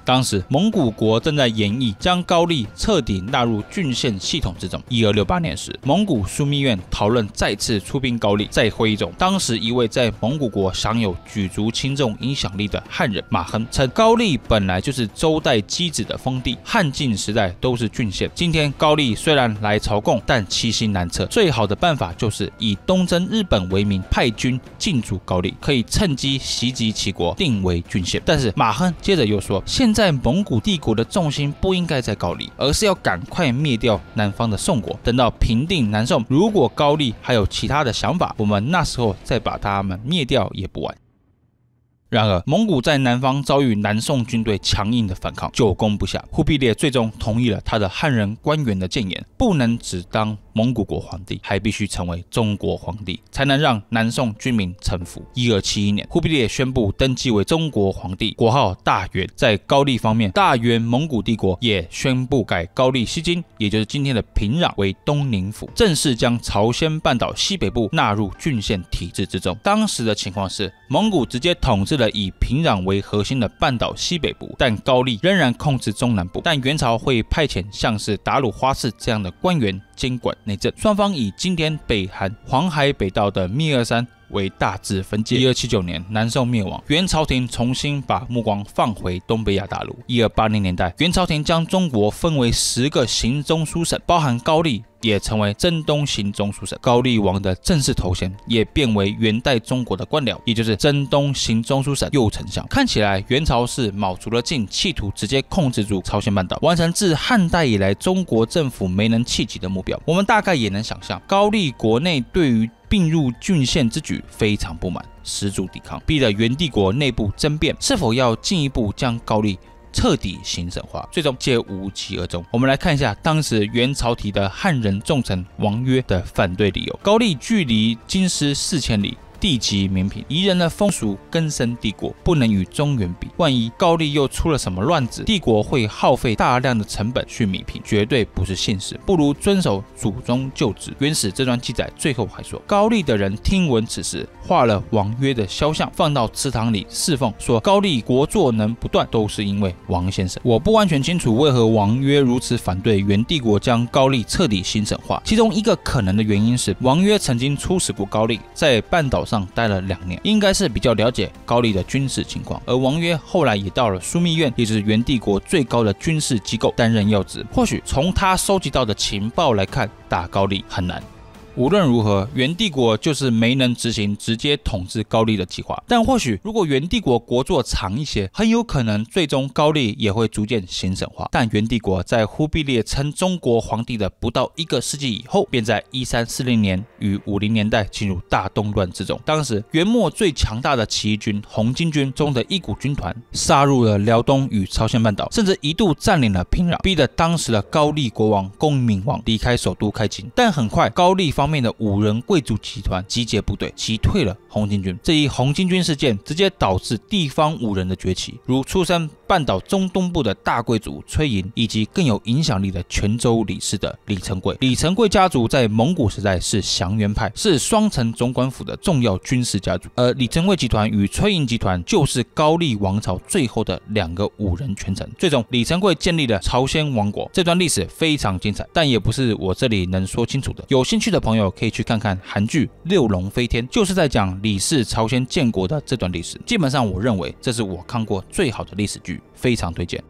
当时蒙古国正在研议将高丽彻底纳入郡县系统之中。1268年时，蒙古枢密院讨论再次出兵高丽。在会议中，当时一位在蒙古国享有举足轻重影响力的汉人马亨称，高丽本来就是周代箕子的封地，汉晋时代都是郡县。今天高丽虽然来朝贡，但七心难测，最好的办法就是以东征日本为名，派军进驻高丽，可以趁机袭击其国，定为郡县。但是马亨接着又说，现在蒙古帝国的重心不应该在高丽，而是要赶快灭掉南方的宋国，等到平定南宋，如果高丽还有其他的想法，我们那时候再把他们灭掉也不晚。然而蒙古在南方遭遇南宋军队强硬的反抗，久攻不下，忽必烈最终同意了他的汉人官员的谏言，不能只当蒙古国皇帝，还必须成为中国皇帝，才能让南宋军民臣服。1271年，忽必烈宣布登基为中国皇帝，国号大元。在高丽方面，大元蒙古帝国也宣布改高丽西京，也就是今天的平壤为东宁府，正式将朝鲜半岛西北部纳入郡县体制之中。当时的情况是，蒙古直接统治了以平壤为核心的半岛西北部，但高丽仍然控制中南部。但元朝会派遣像是达鲁花赤这样的官员监管内政，双方以今天北韩黄海北道的密尔山为大致分界。1279年，南宋灭亡，元朝廷重新把目光放回东北亚大陆。1280年代，元朝廷将中国分为10个行中书省，包含高丽也成为征东行中书省。高丽王的正式头衔也变为元代中国的官僚，也就是征东行中书省右丞相。看起来元朝是卯足了劲，企图直接控制住朝鲜半岛，完成自汉代以来中国政府没能企及的目标。我们大概也能想象，高丽国内对于并入郡县之举非常不满，十足抵抗，逼得元帝国内部争辩，是否要进一步将高丽彻底行省化，最终皆无疾而终。我们来看一下当时元朝提的汉人重臣王约的反对理由。高丽距离京师4000里，地级民贫，夷人的风俗根深蒂固，不能与中原比。万一高丽又出了什么乱子，帝国会耗费大量的成本去弭平，绝对不是现实，不如遵守祖宗旧制。元史这段记载最后还说，高丽的人听闻此事，画了王约的肖像，放到祠堂里侍奉，说高丽国祚能不断，都是因为王先生。我不完全清楚为何王约如此反对元帝国将高丽彻底行省化，其中一个可能的原因是，王约曾经出使过高丽，在半岛上待了2年，应该是比较了解高丽的军事情况。而王约后来也到了枢密院，也就是元帝国最高的军事机构担任要职。或许从他收集到的情报来看，打高丽很难。无论如何，元帝国就是没能执行直接统治高丽的计划。但或许如果元帝国国祚长一些，很有可能最终高丽也会逐渐形神化。但元帝国在忽必烈称中国皇帝的不到1个世纪以后，便在1340年与50年代进入大动乱之中。当时元末最强大的起义军红巾军中的一股军团杀入了辽东与朝鲜半岛，甚至一度占领了平壤，逼得当时的高丽国王恭明王离开首都开京。但很快高丽方面的武人贵族集团集结部队，击退了红巾军。这一红巾军事件直接导致地方武人的崛起，如出身半岛中东部的大贵族崔寅，以及更有影响力的泉州李氏的李成桂。李成桂家族在蒙古时代是降元派，是双城总管府的重要军事家族，而李成桂集团与崔寅集团就是高丽王朝最后的2个武人权臣。最终李成桂建立了朝鲜王国，这段历史非常精彩，但也不是我这里能说清楚的。有兴趣的朋友可以去看看韩剧《六龙飞天》，就是在讲李氏朝鲜建国的这段历史。基本上我认为这是我看过最好的历史剧，非常推荐。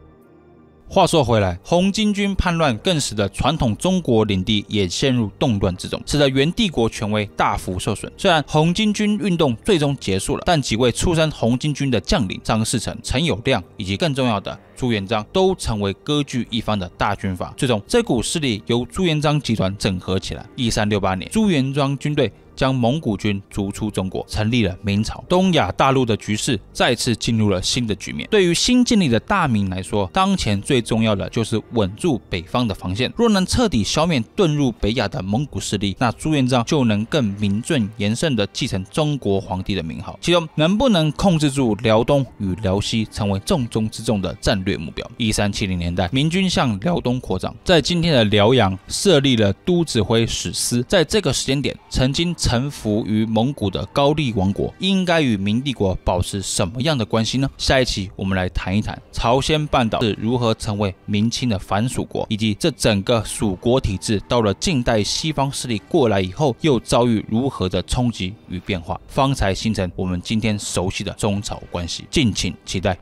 话说回来，红巾军叛乱更使得传统中国领地也陷入动乱之中，使得元帝国权威大幅受损。虽然红巾军运动最终结束了，但几位出身红巾军的将领张士诚、陈友谅以及更重要的朱元璋都成为割据一方的大军阀。最终这股势力由朱元璋集团整合起来。1368年，朱元璋军队将蒙古军逐出中国，成立了明朝。东亚大陆的局势再次进入了新的局面。对于新建立的大明来说，当前最重要的就是稳住北方的防线。若能彻底消灭遁入北亚的蒙古势力，那朱元璋就能更名正言顺地继承中国皇帝的名号。其中能不能控制住辽东与辽西，成为重中之重的战略目标。1370年代，明军向辽东扩张，在今天的辽阳设立了都指挥使司。在这个时间点，曾经臣服于蒙古的高丽王国应该与明帝国保持什么样的关系呢？下一期我们来谈一谈朝鲜半岛是如何成为明清的藩属国，以及这整个属国体制到了近代西方势力过来以后，又遭遇如何的冲击与变化，方才形成我们今天熟悉的中朝关系。敬请期待。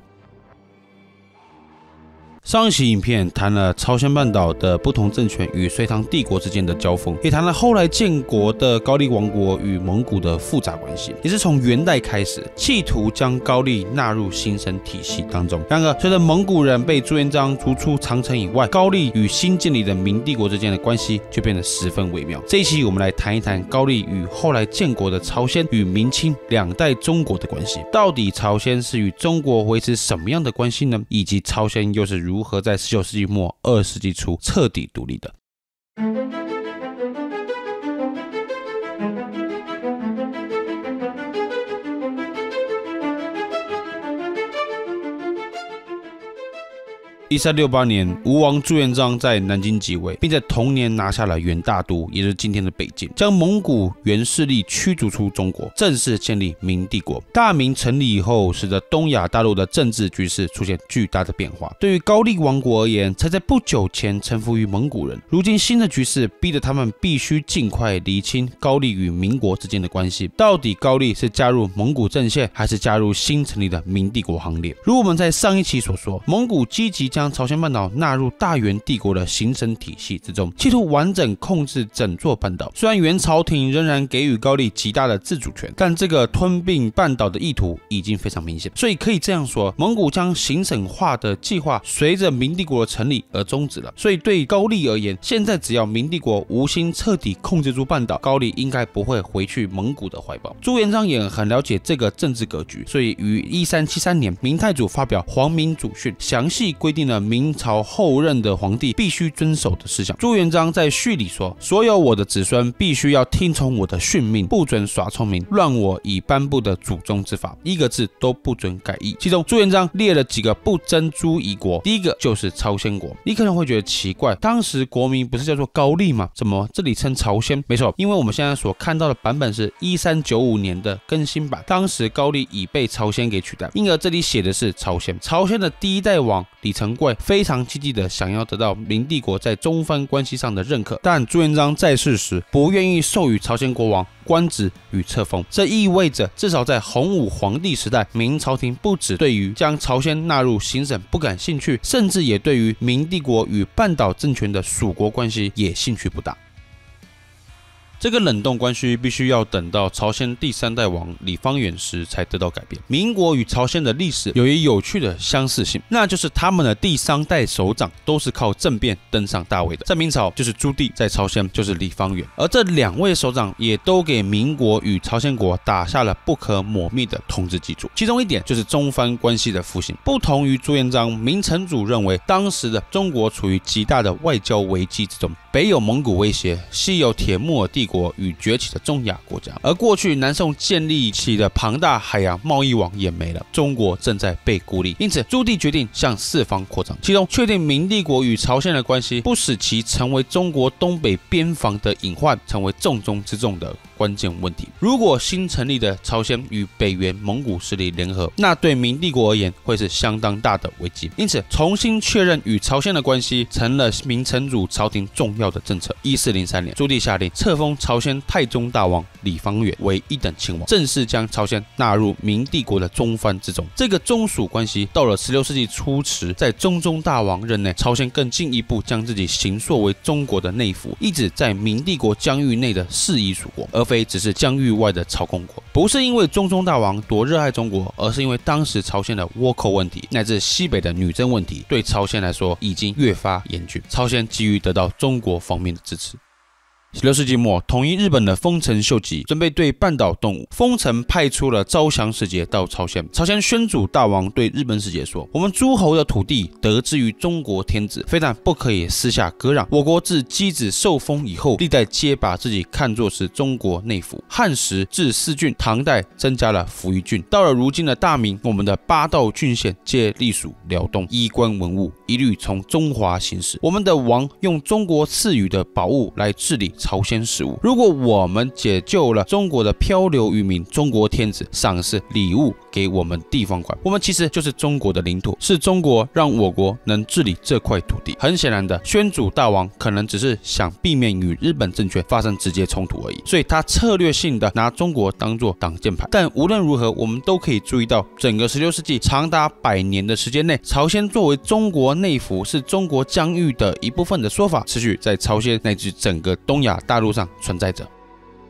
上一期影片谈了朝鲜半岛的不同政权与隋唐帝国之间的交锋，也谈了后来建国的高丽王国与蒙古的复杂关系，也是从元代开始企图将高丽纳入新生体系当中。然而，随着蒙古人被朱元璋逐出长城以外，高丽与新建立的明帝国之间的关系就变得十分微妙。这一期我们来谈一谈高丽与后来建国的朝鲜与明清2代中国的关系。到底朝鲜是与中国维持什么样的关系呢？以及朝鲜又是如何在19世纪末20世纪初彻底独立的。1368年，吴王朱元璋在南京即位，并在同年拿下了元大都，也就是今天的北京，将蒙古元势力驱逐出中国，正式建立明帝国。大明成立以后，使得东亚大陆的政治局势出现巨大的变化。对于高丽王国而言，才在不久前臣服于蒙古人，如今新的局势逼得他们必须尽快厘清高丽与民国之间的关系。到底高丽是加入蒙古阵线，还是加入新成立的明帝国行列？如我们在上一期所说，蒙古积极将朝鲜半岛纳入大元帝国的行省体系之中，企图完整控制整座半岛。虽然元朝廷仍然给予高丽极大的自主权，但这个吞并半岛的意图已经非常明显。所以可以这样说，蒙古将行省化的计划随着明帝国的成立而终止了。所以对高丽而言，现在只要明帝国无心彻底控制住半岛，高丽应该不会回去蒙古的怀抱。朱元璋也很了解这个政治格局，所以于1373年，明太祖发表《皇明祖训》，详细规定了明朝后任的皇帝必须遵守的事项。朱元璋在序里说，所有我的子孙必须要听从我的训命，不准耍聪明，乱我已颁布的祖宗之法，一个字都不准改易。其中朱元璋列了几个不征诸夷国，第一个就是朝鲜国。你可能会觉得奇怪，当时国名不是叫做高丽吗？怎么这里称朝鲜？没错，因为我们现在所看到的版本是1395年的更新版，当时高丽已被朝鲜给取代，因而这里写的是朝鲜。朝鲜的第一代王李成桂非常积极的想要得到明帝国在中藩关系上的认可，但朱元璋在世时不愿意授予朝鲜国王官职与册封，这意味着至少在洪武皇帝时代，明朝廷不只对于将朝鲜纳入行省不感兴趣，甚至也对于明帝国与半岛政权的属国关系也兴趣不大。这个冷冻关系必须要等到朝鲜第3代王李方远时才得到改变。民国与朝鲜的历史有一有趣的相似性，那就是他们的第3代首长都是靠政变登上大位的，在明朝就是朱棣，在朝鲜就是李方远，而这2位首长也都给民国与朝鲜国打下了不可磨灭的统治基础。其中一点就是中藩关系的复兴。不同于朱元璋，明成祖认为当时的中国处于极大的外交危机之中，北有蒙古威胁，西有铁木尔帝国与崛起的中亚国家，而过去南宋建立起的庞大海洋贸易网也没了，中国正在被孤立。因此朱棣决定向4方扩张，其中确定明帝国与朝鲜的关系，不使其成为中国东北边防的隐患，成为重中之重的关键问题。如果新成立的朝鲜与北元蒙古势力联合，那对明帝国而言会是相当大的危机。因此重新确认与朝鲜的关系成了明成祖朝廷重要的政策。1403年，朱棣下令册封朝鲜太宗大王李方远为1等亲王，正式将朝鲜纳入明帝国的中藩之中。这个宗属关系到了16世纪初时，在中宗大王任内，朝鲜更进一步将自己形塑为中国的内府，一直在明帝国疆域内的适宜属国，而非只是疆域外的朝贡国。不是因为中宗大王多热爱中国，而是因为当时朝鲜的倭寇问题乃至西北的女真问题，对朝鲜来说已经越发严峻。朝鲜急于得到中国方面的支持。16世纪末，统一日本的丰臣秀吉准备对半岛动武，丰臣派出了招降使节到朝鲜。朝鲜宣祖大王对日本使节说：“我们诸侯的土地得之于中国天子，非但不可以私下割让。我国自箕子受封以后，历代皆把自己看作是中国内府。汉时置4郡，唐代增加了扶余郡，到了如今的大明，我们的8道郡县皆隶属辽东，衣冠文物一律从中华行使。我们的王用中国赐予的宝物来治理朝鲜事务。如果我们解救了中国的漂流渔民，中国天子赏赐礼物给我们地方官，我们其实就是中国的领土，是中国让我国能治理这块土地。”很显然的，宣祖大王可能只是想避免与日本政权发生直接冲突而已，所以他策略性的拿中国当作挡箭牌。但无论如何，我们都可以注意到，整个16世纪长达100年的时间内，朝鲜作为中国内府，是中国疆域的一部分的说法，持续在朝鲜乃至整个东亚大陆上存在着。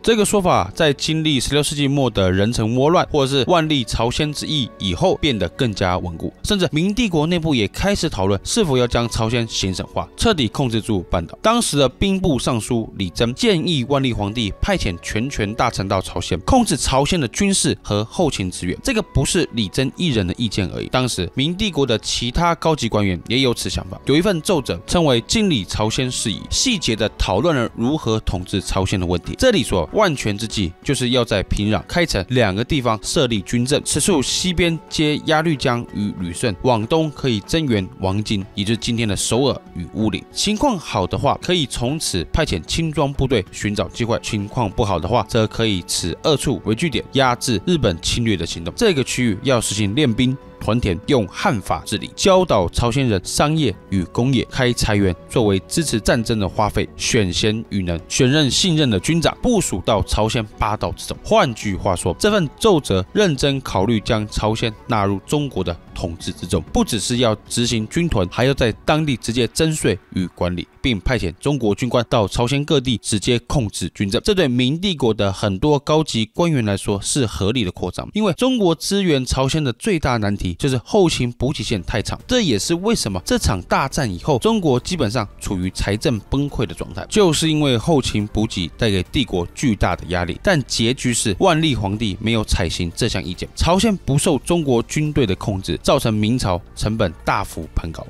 这个说法在经历16世纪末的壬辰倭乱或者是万历朝鲜之役以后变得更加稳固，甚至明帝国内部也开始讨论是否要将朝鲜行省化，彻底控制住半岛。当时的兵部尚书李真建议万历皇帝派遣全权大臣到朝鲜，控制朝鲜的军事和后勤资源。这个不是李真一人的意见而已，当时明帝国的其他高级官员也有此想法。有一份奏折称为《经理朝鲜事宜》，细节的讨论了如何统治朝鲜的问题。这里说万全之计就是要在平壤、开城2个地方设立军政，此处西边接鸭绿江与旅顺，往东可以增援王京，也就是今天的首尔与乌林。情况好的话，可以从此派遣轻装部队寻找机会；情况不好的话，则可以此2处为据点，压制日本侵略的行动。这个区域要实行练兵、屯田，用汉法治理，教导朝鲜人商业与工业，开财源作为支持战争的花费，选贤与能，选任信任的军长，部署到朝鲜8道之中。换句话说，这份奏折认真考虑将朝鲜纳入中国的统治之中，不只是要执行军屯，还要在当地直接征税与管理，并派遣中国军官到朝鲜各地直接控制军政。这对明帝国的很多高级官员来说是合理的扩张，因为中国支援朝鲜的最大难题就是后勤补给线太长。这也是为什么这场大战以后，中国基本上处于财政崩溃的状态，就是因为后勤补给带给帝国巨大的压力。但结局是万历皇帝没有采行这项意见，朝鲜不受中国军队的控制，造成明朝成本大幅攀高。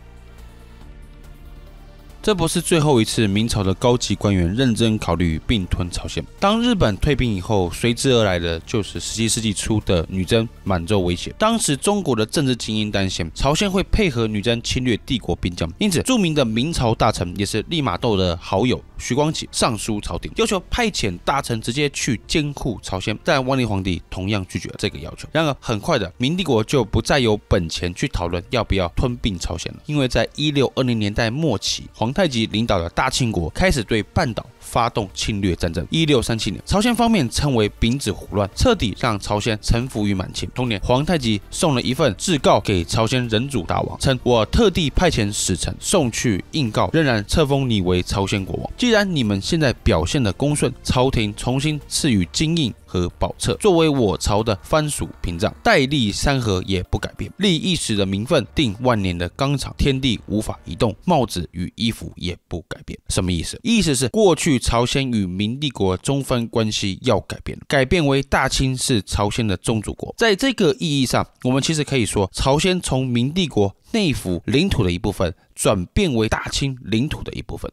这不是最后一次明朝的高级官员认真考虑并吞朝鲜。当日本退兵以后，随之而来的就是17世纪初的女真满洲威胁。当时中国的政治精英担心朝鲜会配合女真侵略帝国边疆，因此著名的明朝大臣也是利玛窦的好友徐光启上书朝廷，要求派遣大臣直接去监护朝鲜，但万历皇帝同样拒绝了这个要求。然而很快的，明帝国就不再有本钱去讨论要不要吞并朝鲜了，因为在1620年代末期，皇太极领导的大清国开始对半岛发动侵略战争。1637年，朝鲜方面称为丙子胡乱，彻底让朝鲜臣服于满清。同年，皇太极送了一份致告给朝鲜仁祖大王，称我特地派遣使臣送去应告，仍然册封你为朝鲜国王。既然你们现在表现的恭顺，朝廷重新赐予金印和宝册，作为我朝的藩属屏障，代立山河也不改变，立一时的名分，定万年的纲常，天地无法移动，帽子与衣服也不改变。什么意思？意思是过去朝鲜与明帝国中藩关系要改变，改变为大清是朝鲜的宗主国。在这个意义上，我们其实可以说，朝鲜从明帝国内府领土的一部分，转变为大清领土的一部分。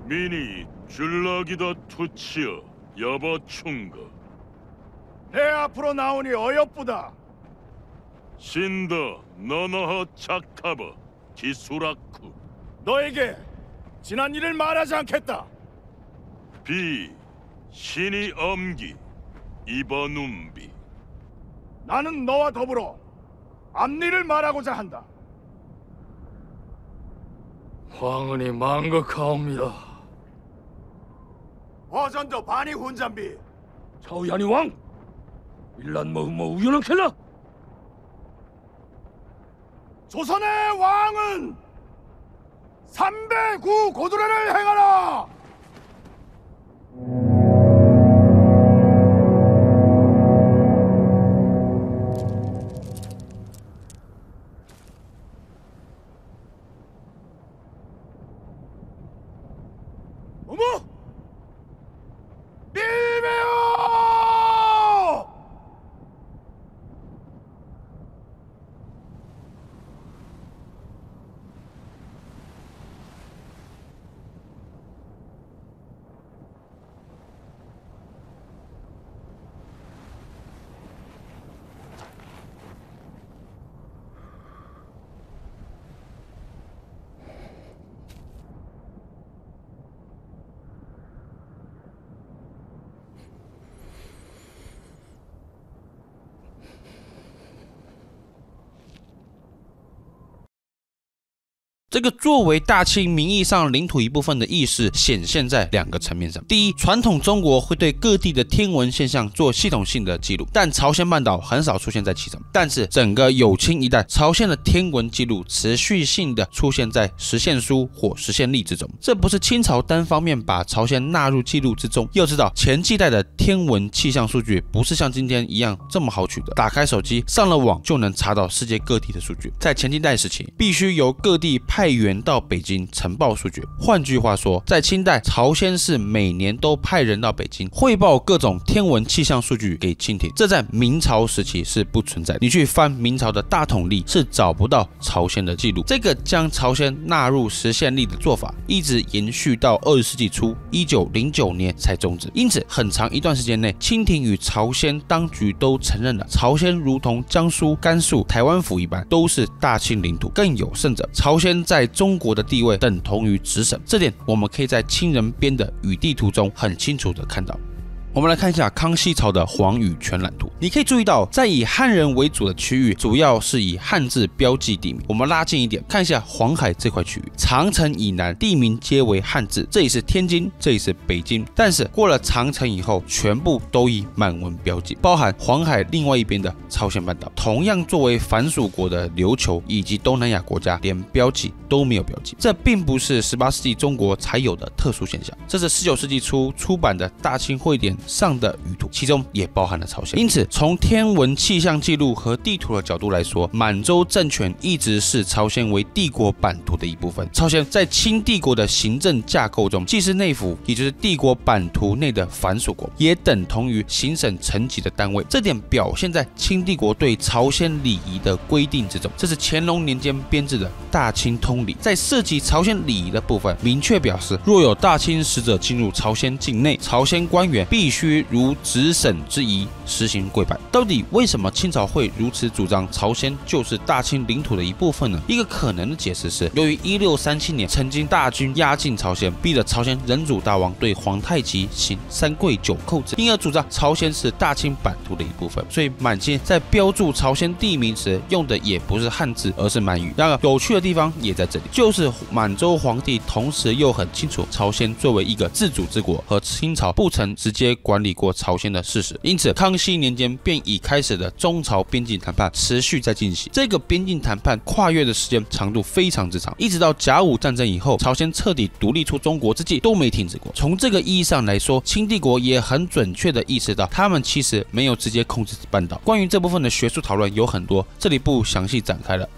미니 줄라기다 투치여 여보충거 내 앞으로 나오니 어여쁘다. 신더 너너허 착하버 기수라쿠 너에게 지난 일을 말하지 않겠다. 비 신이 엄기 이번움비 나는 너와 더불어 앞일을 말하고자 한다. 황은이 망극하옵니다. 어전저 반이 혼잔비 차우야니 왕! 일란 뭐 우연한켈라? 조선의 왕은 309 고두례를 행하라. 어머! 밀매요!这个作为大清名义上领土一部分的意识显现在两个层面上。第一，传统中国会对各地的天文现象做系统性的记录，但朝鲜半岛很少出现在其中。但是整个有清一带，朝鲜的天文记录持续性的出现在实现书或实现历之中。这不是清朝单方面把朝鲜纳入记录之中。要知道，前几代的天文气象数据不是像今天一样这么好取得，打开手机上了网就能查到世界各地的数据。在前清代时期，必须由各地派员到北京呈报数据。换句话说，在清代，朝鲜是每年都派人到北京汇报各种天文气象数据给清廷，这在明朝时期是不存在的。你去翻明朝的大统历是找不到朝鲜的记录。这个将朝鲜纳入实现历的做法，一直延续到20世纪初1909年才终止。因此，很长一段时间内，清廷与朝鲜当局都承认了朝鲜如同江苏、甘肃、台湾府一般，都是大清领土。更有甚者，朝鲜在中国的地位等同于直省，这点我们可以在清人编的语地图中很清楚的看到。我们来看一下康熙朝的皇语全览图，你可以注意到，在以汉人为主的区域，主要是以汉字标记地名。我们拉近一点，看一下黄海这块区域，长城以南地名皆为汉字，这里是天津，这里是北京。但是过了长城以后，全部都以满文标记，包含黄海另外一边的朝鲜半岛，同样作为藩属国的琉球以及东南亚国家，连标记都没有标记。这并不是18世纪中国才有的特殊现象，这是19世纪初出版的大清会典上的语图，其中也包含了朝鲜。因此，从天文气象记录和地图的角度来说，满洲政权一直视朝鲜为帝国版图的一部分。朝鲜在清帝国的行政架构中，既是内府，也就是帝国版图内的藩属国，也等同于行省层级的单位。这点表现在清帝国对朝鲜礼仪的规定之中。这是乾隆年间编制的《大清通礼》，在涉及朝鲜礼仪的部分，明确表示，若有大清使者进入朝鲜境内，朝鲜官员必须如直省之仪实行跪拜。到底为什么清朝会如此主张朝鲜就是大清领土的一部分呢？一个可能的解释是，由于1637年曾经大军压境朝鲜，逼得朝鲜仁祖大王对皇太极行3跪9叩制，因而主张朝鲜是大清版图的一部分。所以满清在标注朝鲜地名时用的也不是汉字，而是满语。然而有趣的地方也在这里，就是满洲皇帝同时又很清楚朝鲜作为一个自主之国和清朝不曾直接管理过朝鲜的事实，因此康熙年间便已开始的中朝边境谈判持续在进行。这个边境谈判跨越的时间长度非常之长，一直到甲午战争以后，朝鲜彻底独立出中国之际都没停止过。从这个意义上来说，清帝国也很准确地意识到他们其实没有直接控制半岛。关于这部分的学术讨论有很多，这里不详细展开了。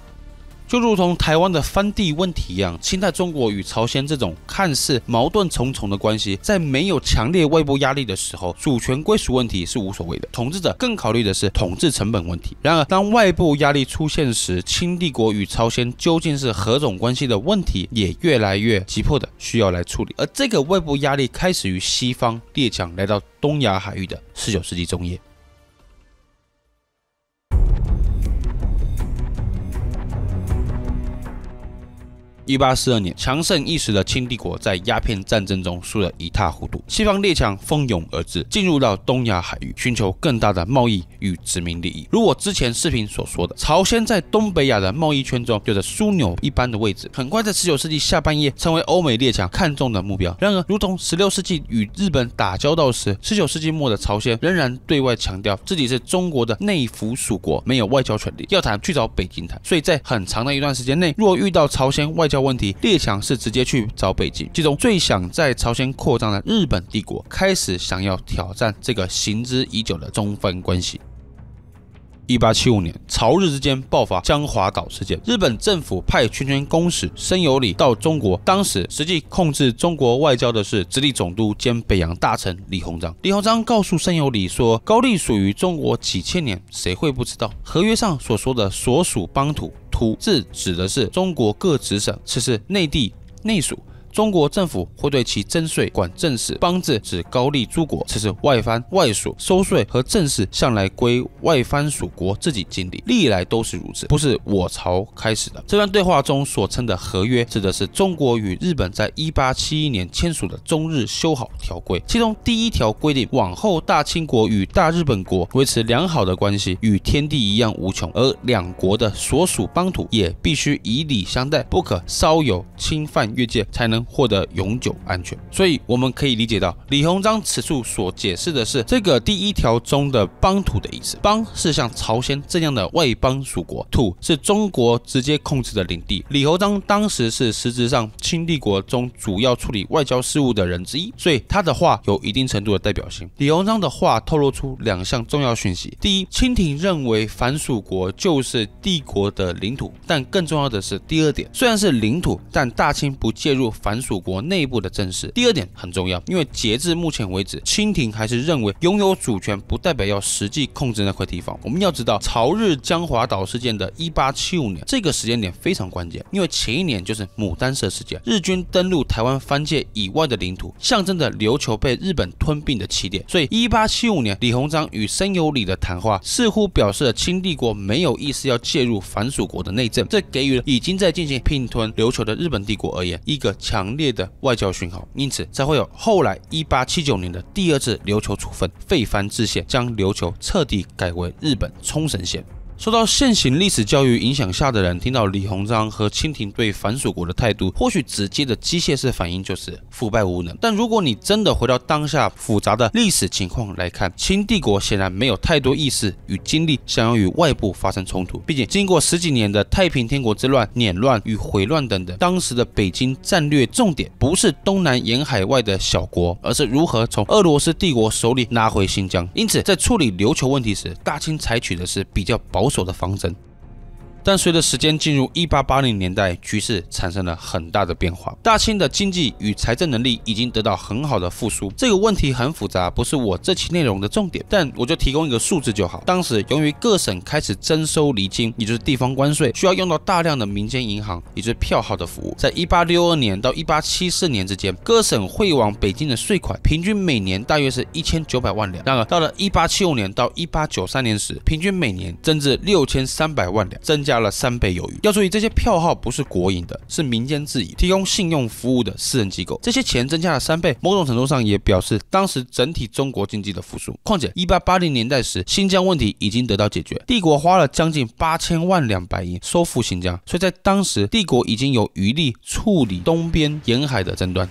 就如同台湾的藩地问题一样，清代中国与朝鲜这种看似矛盾重重的关系，在没有强烈外部压力的时候，主权归属问题是无所谓的，统治者更考虑的是统治成本问题。然而，当外部压力出现时，清帝国与朝鲜究竟是何种关系的问题，也越来越急迫的需要来处理。而这个外部压力开始于西方列强来到东亚海域的19世纪中叶。1842年，强盛一时的清帝国在鸦片战争中输得一塌糊涂，西方列强蜂拥而至，进入到东亚海域，寻求更大的贸易与殖民利益。如我之前视频所说的，朝鲜在东北亚的贸易圈中有着枢纽一般的位置，很快在19世纪下半叶成为欧美列强看中的目标。然而，如同16世纪与日本打交道时，19世纪末的朝鲜仍然对外强调自己是中国的内附属国，没有外交权利，要谈去找北京谈。所以在很长的一段时间内，若遇到朝鲜外交问题，列强是直接去找北京。其中最想在朝鲜扩张的日本帝国开始想要挑战这个行之已久的中藩关系。1875年，朝日之间爆发江华岛事件，日本政府派全权公使申有礼到中国，当时实际控制中国外交的是直隶总督兼北洋大臣李鸿章。李鸿章告诉申有礼说，高丽属于中国几千年，谁会不知道？合约上所说的所属邦土，土字指的是中国各直省，此是内地内属。中国政府会对其征税管政事，邦字指高丽诸国，此是外藩外属，收税和政事向来归外藩属国自己经理，历来都是如此，不是我朝开始的。这段对话中所称的合约，指的是中国与日本在1871年签署的中日修好条规，其中第1条规定，往后大清国与大日本国维持良好的关系，与天地一样无穷，而两国的所属邦土也必须以礼相待，不可稍有侵犯越界，才能获得永久安全。所以我们可以理解到，李鸿章此处所解释的是这个第1条中的邦土的意思。邦是像朝鲜这样的外邦属国，土是中国直接控制的领地。李鸿章当时是实质上清帝国中主要处理外交事务的人之一，所以他的话有一定程度的代表性。李鸿章的话透露出2项重要讯息：第一，清廷认为藩属国就是帝国的领土，但更重要的是第2点，虽然是领土，但大清不介入藩属国内部的政事。第2点很重要，因为截至目前为止，清廷还是认为拥有主权不代表要实际控制那块地方。我们要知道，朝日江华岛事件的1875年这个时间点非常关键，因为前一年就是牡丹社事件，日军登陆台湾藩界以外的领土，象征着琉球被日本吞并的起点。所以1875年李鸿章与申有礼的谈话，似乎表示了清帝国没有意思要介入藩属国的内政，这给予了已经在进行并吞琉球的日本帝国而言一个强烈的外交讯号，因此才会有后来1879年的第2次琉球处分，废藩置县，将琉球彻底改为日本冲绳县。受到现行历史教育影响下的人，听到李鸿章和清廷对藩属国的态度，或许直接的机械式反应就是腐败无能。但如果你真的回到当下复杂的历史情况来看，清帝国显然没有太多意识与精力想要与外部发生冲突。毕竟经过10几年的太平天国之乱、捻乱与回乱等等，当时的北京战略重点不是东南沿海外的小国，而是如何从俄罗斯帝国手里拿回新疆。因此，在处理琉球问题时，大清采取的是比较保守的方针。但随着时间进入1880年代，局势产生了很大的变化。大清的经济与财政能力已经得到很好的复苏。这个问题很复杂，不是我这期内容的重点，但我就提供一个数字就好。当时由于各省开始征收厘金，也就是地方关税，需要用到大量的民间银行，也就是票号的服务。在1862年到1874年之间，各省汇往北京的税款平均每年大约是1900万两。然而到了1875年到1893年时，平均每年增至6300万两，增加了3倍有余。要注意，这些票号不是国营的，是民间自营，提供信用服务的私人机构。这些钱增加了3倍，某种程度上也表示当时整体中国经济的复苏。况且1880年代时，新疆问题已经得到解决，帝国花了将近8000万两白银收复新疆，所以在当时帝国已经有余力处理东边沿海的争端。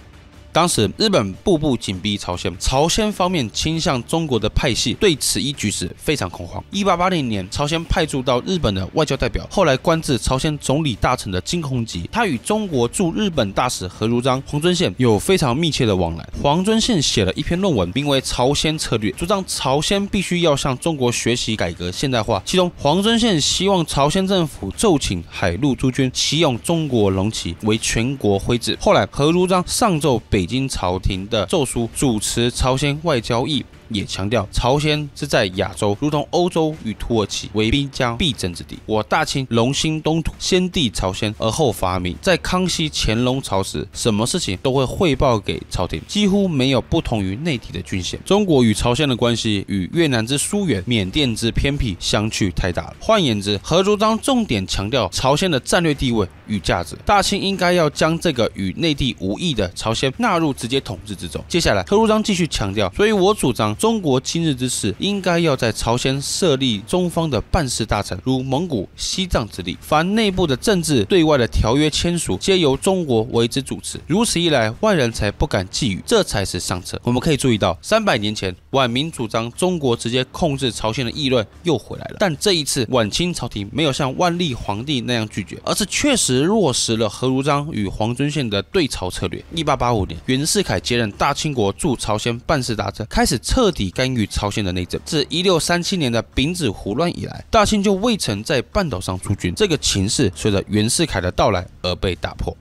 当时日本步步紧逼朝鲜，朝鲜方面倾向中国的派系对此一局势非常恐慌。1880年，朝鲜派驻到日本的外交代表，后来官至朝鲜总理大臣的金弘吉，他与中国驻日本大使何如章、黄遵宪有非常密切的往来。黄遵宪写了一篇论文，名为《朝鲜策略》，主张朝鲜必须要向中国学习改革现代化。其中，黄遵宪希望朝鲜政府奏请海陆诸军启用中国龙旗为全国徽制。后来，何如章上奏北京朝廷的奏书，主持朝鲜外交议，也强调朝鲜是在亚洲，如同欧洲与土耳其为边疆必争之地。我大清龙兴东土，先帝朝鲜，而后发明。在康熙、乾隆朝时，什么事情都会汇报给朝廷，几乎没有不同于内地的郡县。中国与朝鲜的关系与越南之疏远、缅甸之偏僻相去太大了。换言之，何如章重点强调朝鲜的战略地位与价值，大清应该要将这个与内地无异的朝鲜纳入直接统治之中。接下来，何如章继续强调，所以我主张中国今日之事，应该要在朝鲜设立中方的办事大臣，如蒙古、西藏之例。凡内部的政治、对外的条约签署，皆由中国为之主持。如此一来，外人才不敢觊觎，这才是上策。我们可以注意到，300年前晚明主张中国直接控制朝鲜的议论又回来了，但这一次晚清朝廷没有像万历皇帝那样拒绝，而是确实落实了何如章与黄遵宪的对朝策略。1885年，袁世凯接任大清国驻朝鲜办事大臣，开始彻底干预朝鲜的内政。自1637年的丙子胡乱以来，大清就未曾在半岛上驻军，这个情势随着袁世凯的到来而被打破。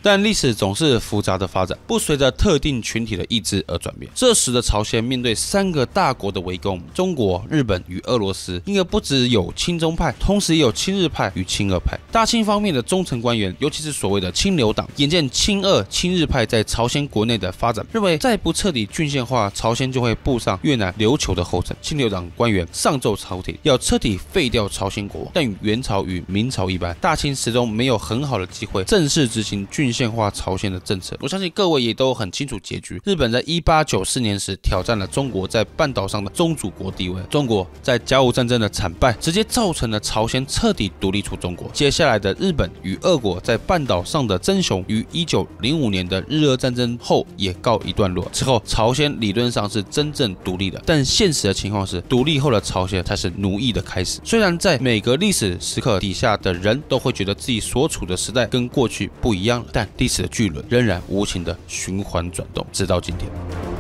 但历史总是复杂的发展，不随着特定群体的意志而转变。这时的朝鲜面对3个大国的围攻，中国、日本与俄罗斯，因而不只有亲中派，同时也有亲日派与亲俄派。大清方面的中层官员，尤其是所谓的清流党，眼见亲俄、亲日派在朝鲜国内的发展，认为再不彻底郡县化，朝鲜就会步上越南、琉球的后尘。清流党官员上奏朝廷，要彻底废掉朝鲜国王。但与元朝与明朝一般，大清始终没有很好的机会正式执行郡县化朝鲜的政策。我相信各位也都很清楚结局。日本在1894年时挑战了中国在半岛上的宗主国地位，中国在甲午战争的惨败，直接造成了朝鲜彻底独立出中国。接下来的日本与俄国在半岛上的争雄，于1905年的日俄战争后也告一段落。之后，朝鲜理论上是真正独立的，但现实的情况是，独立后的朝鲜才是奴役的开始。虽然在每个历史时刻底下的人都会觉得自己所处的时代跟过去不一样了，但历史的巨轮仍然无情的循环转动，直到今天。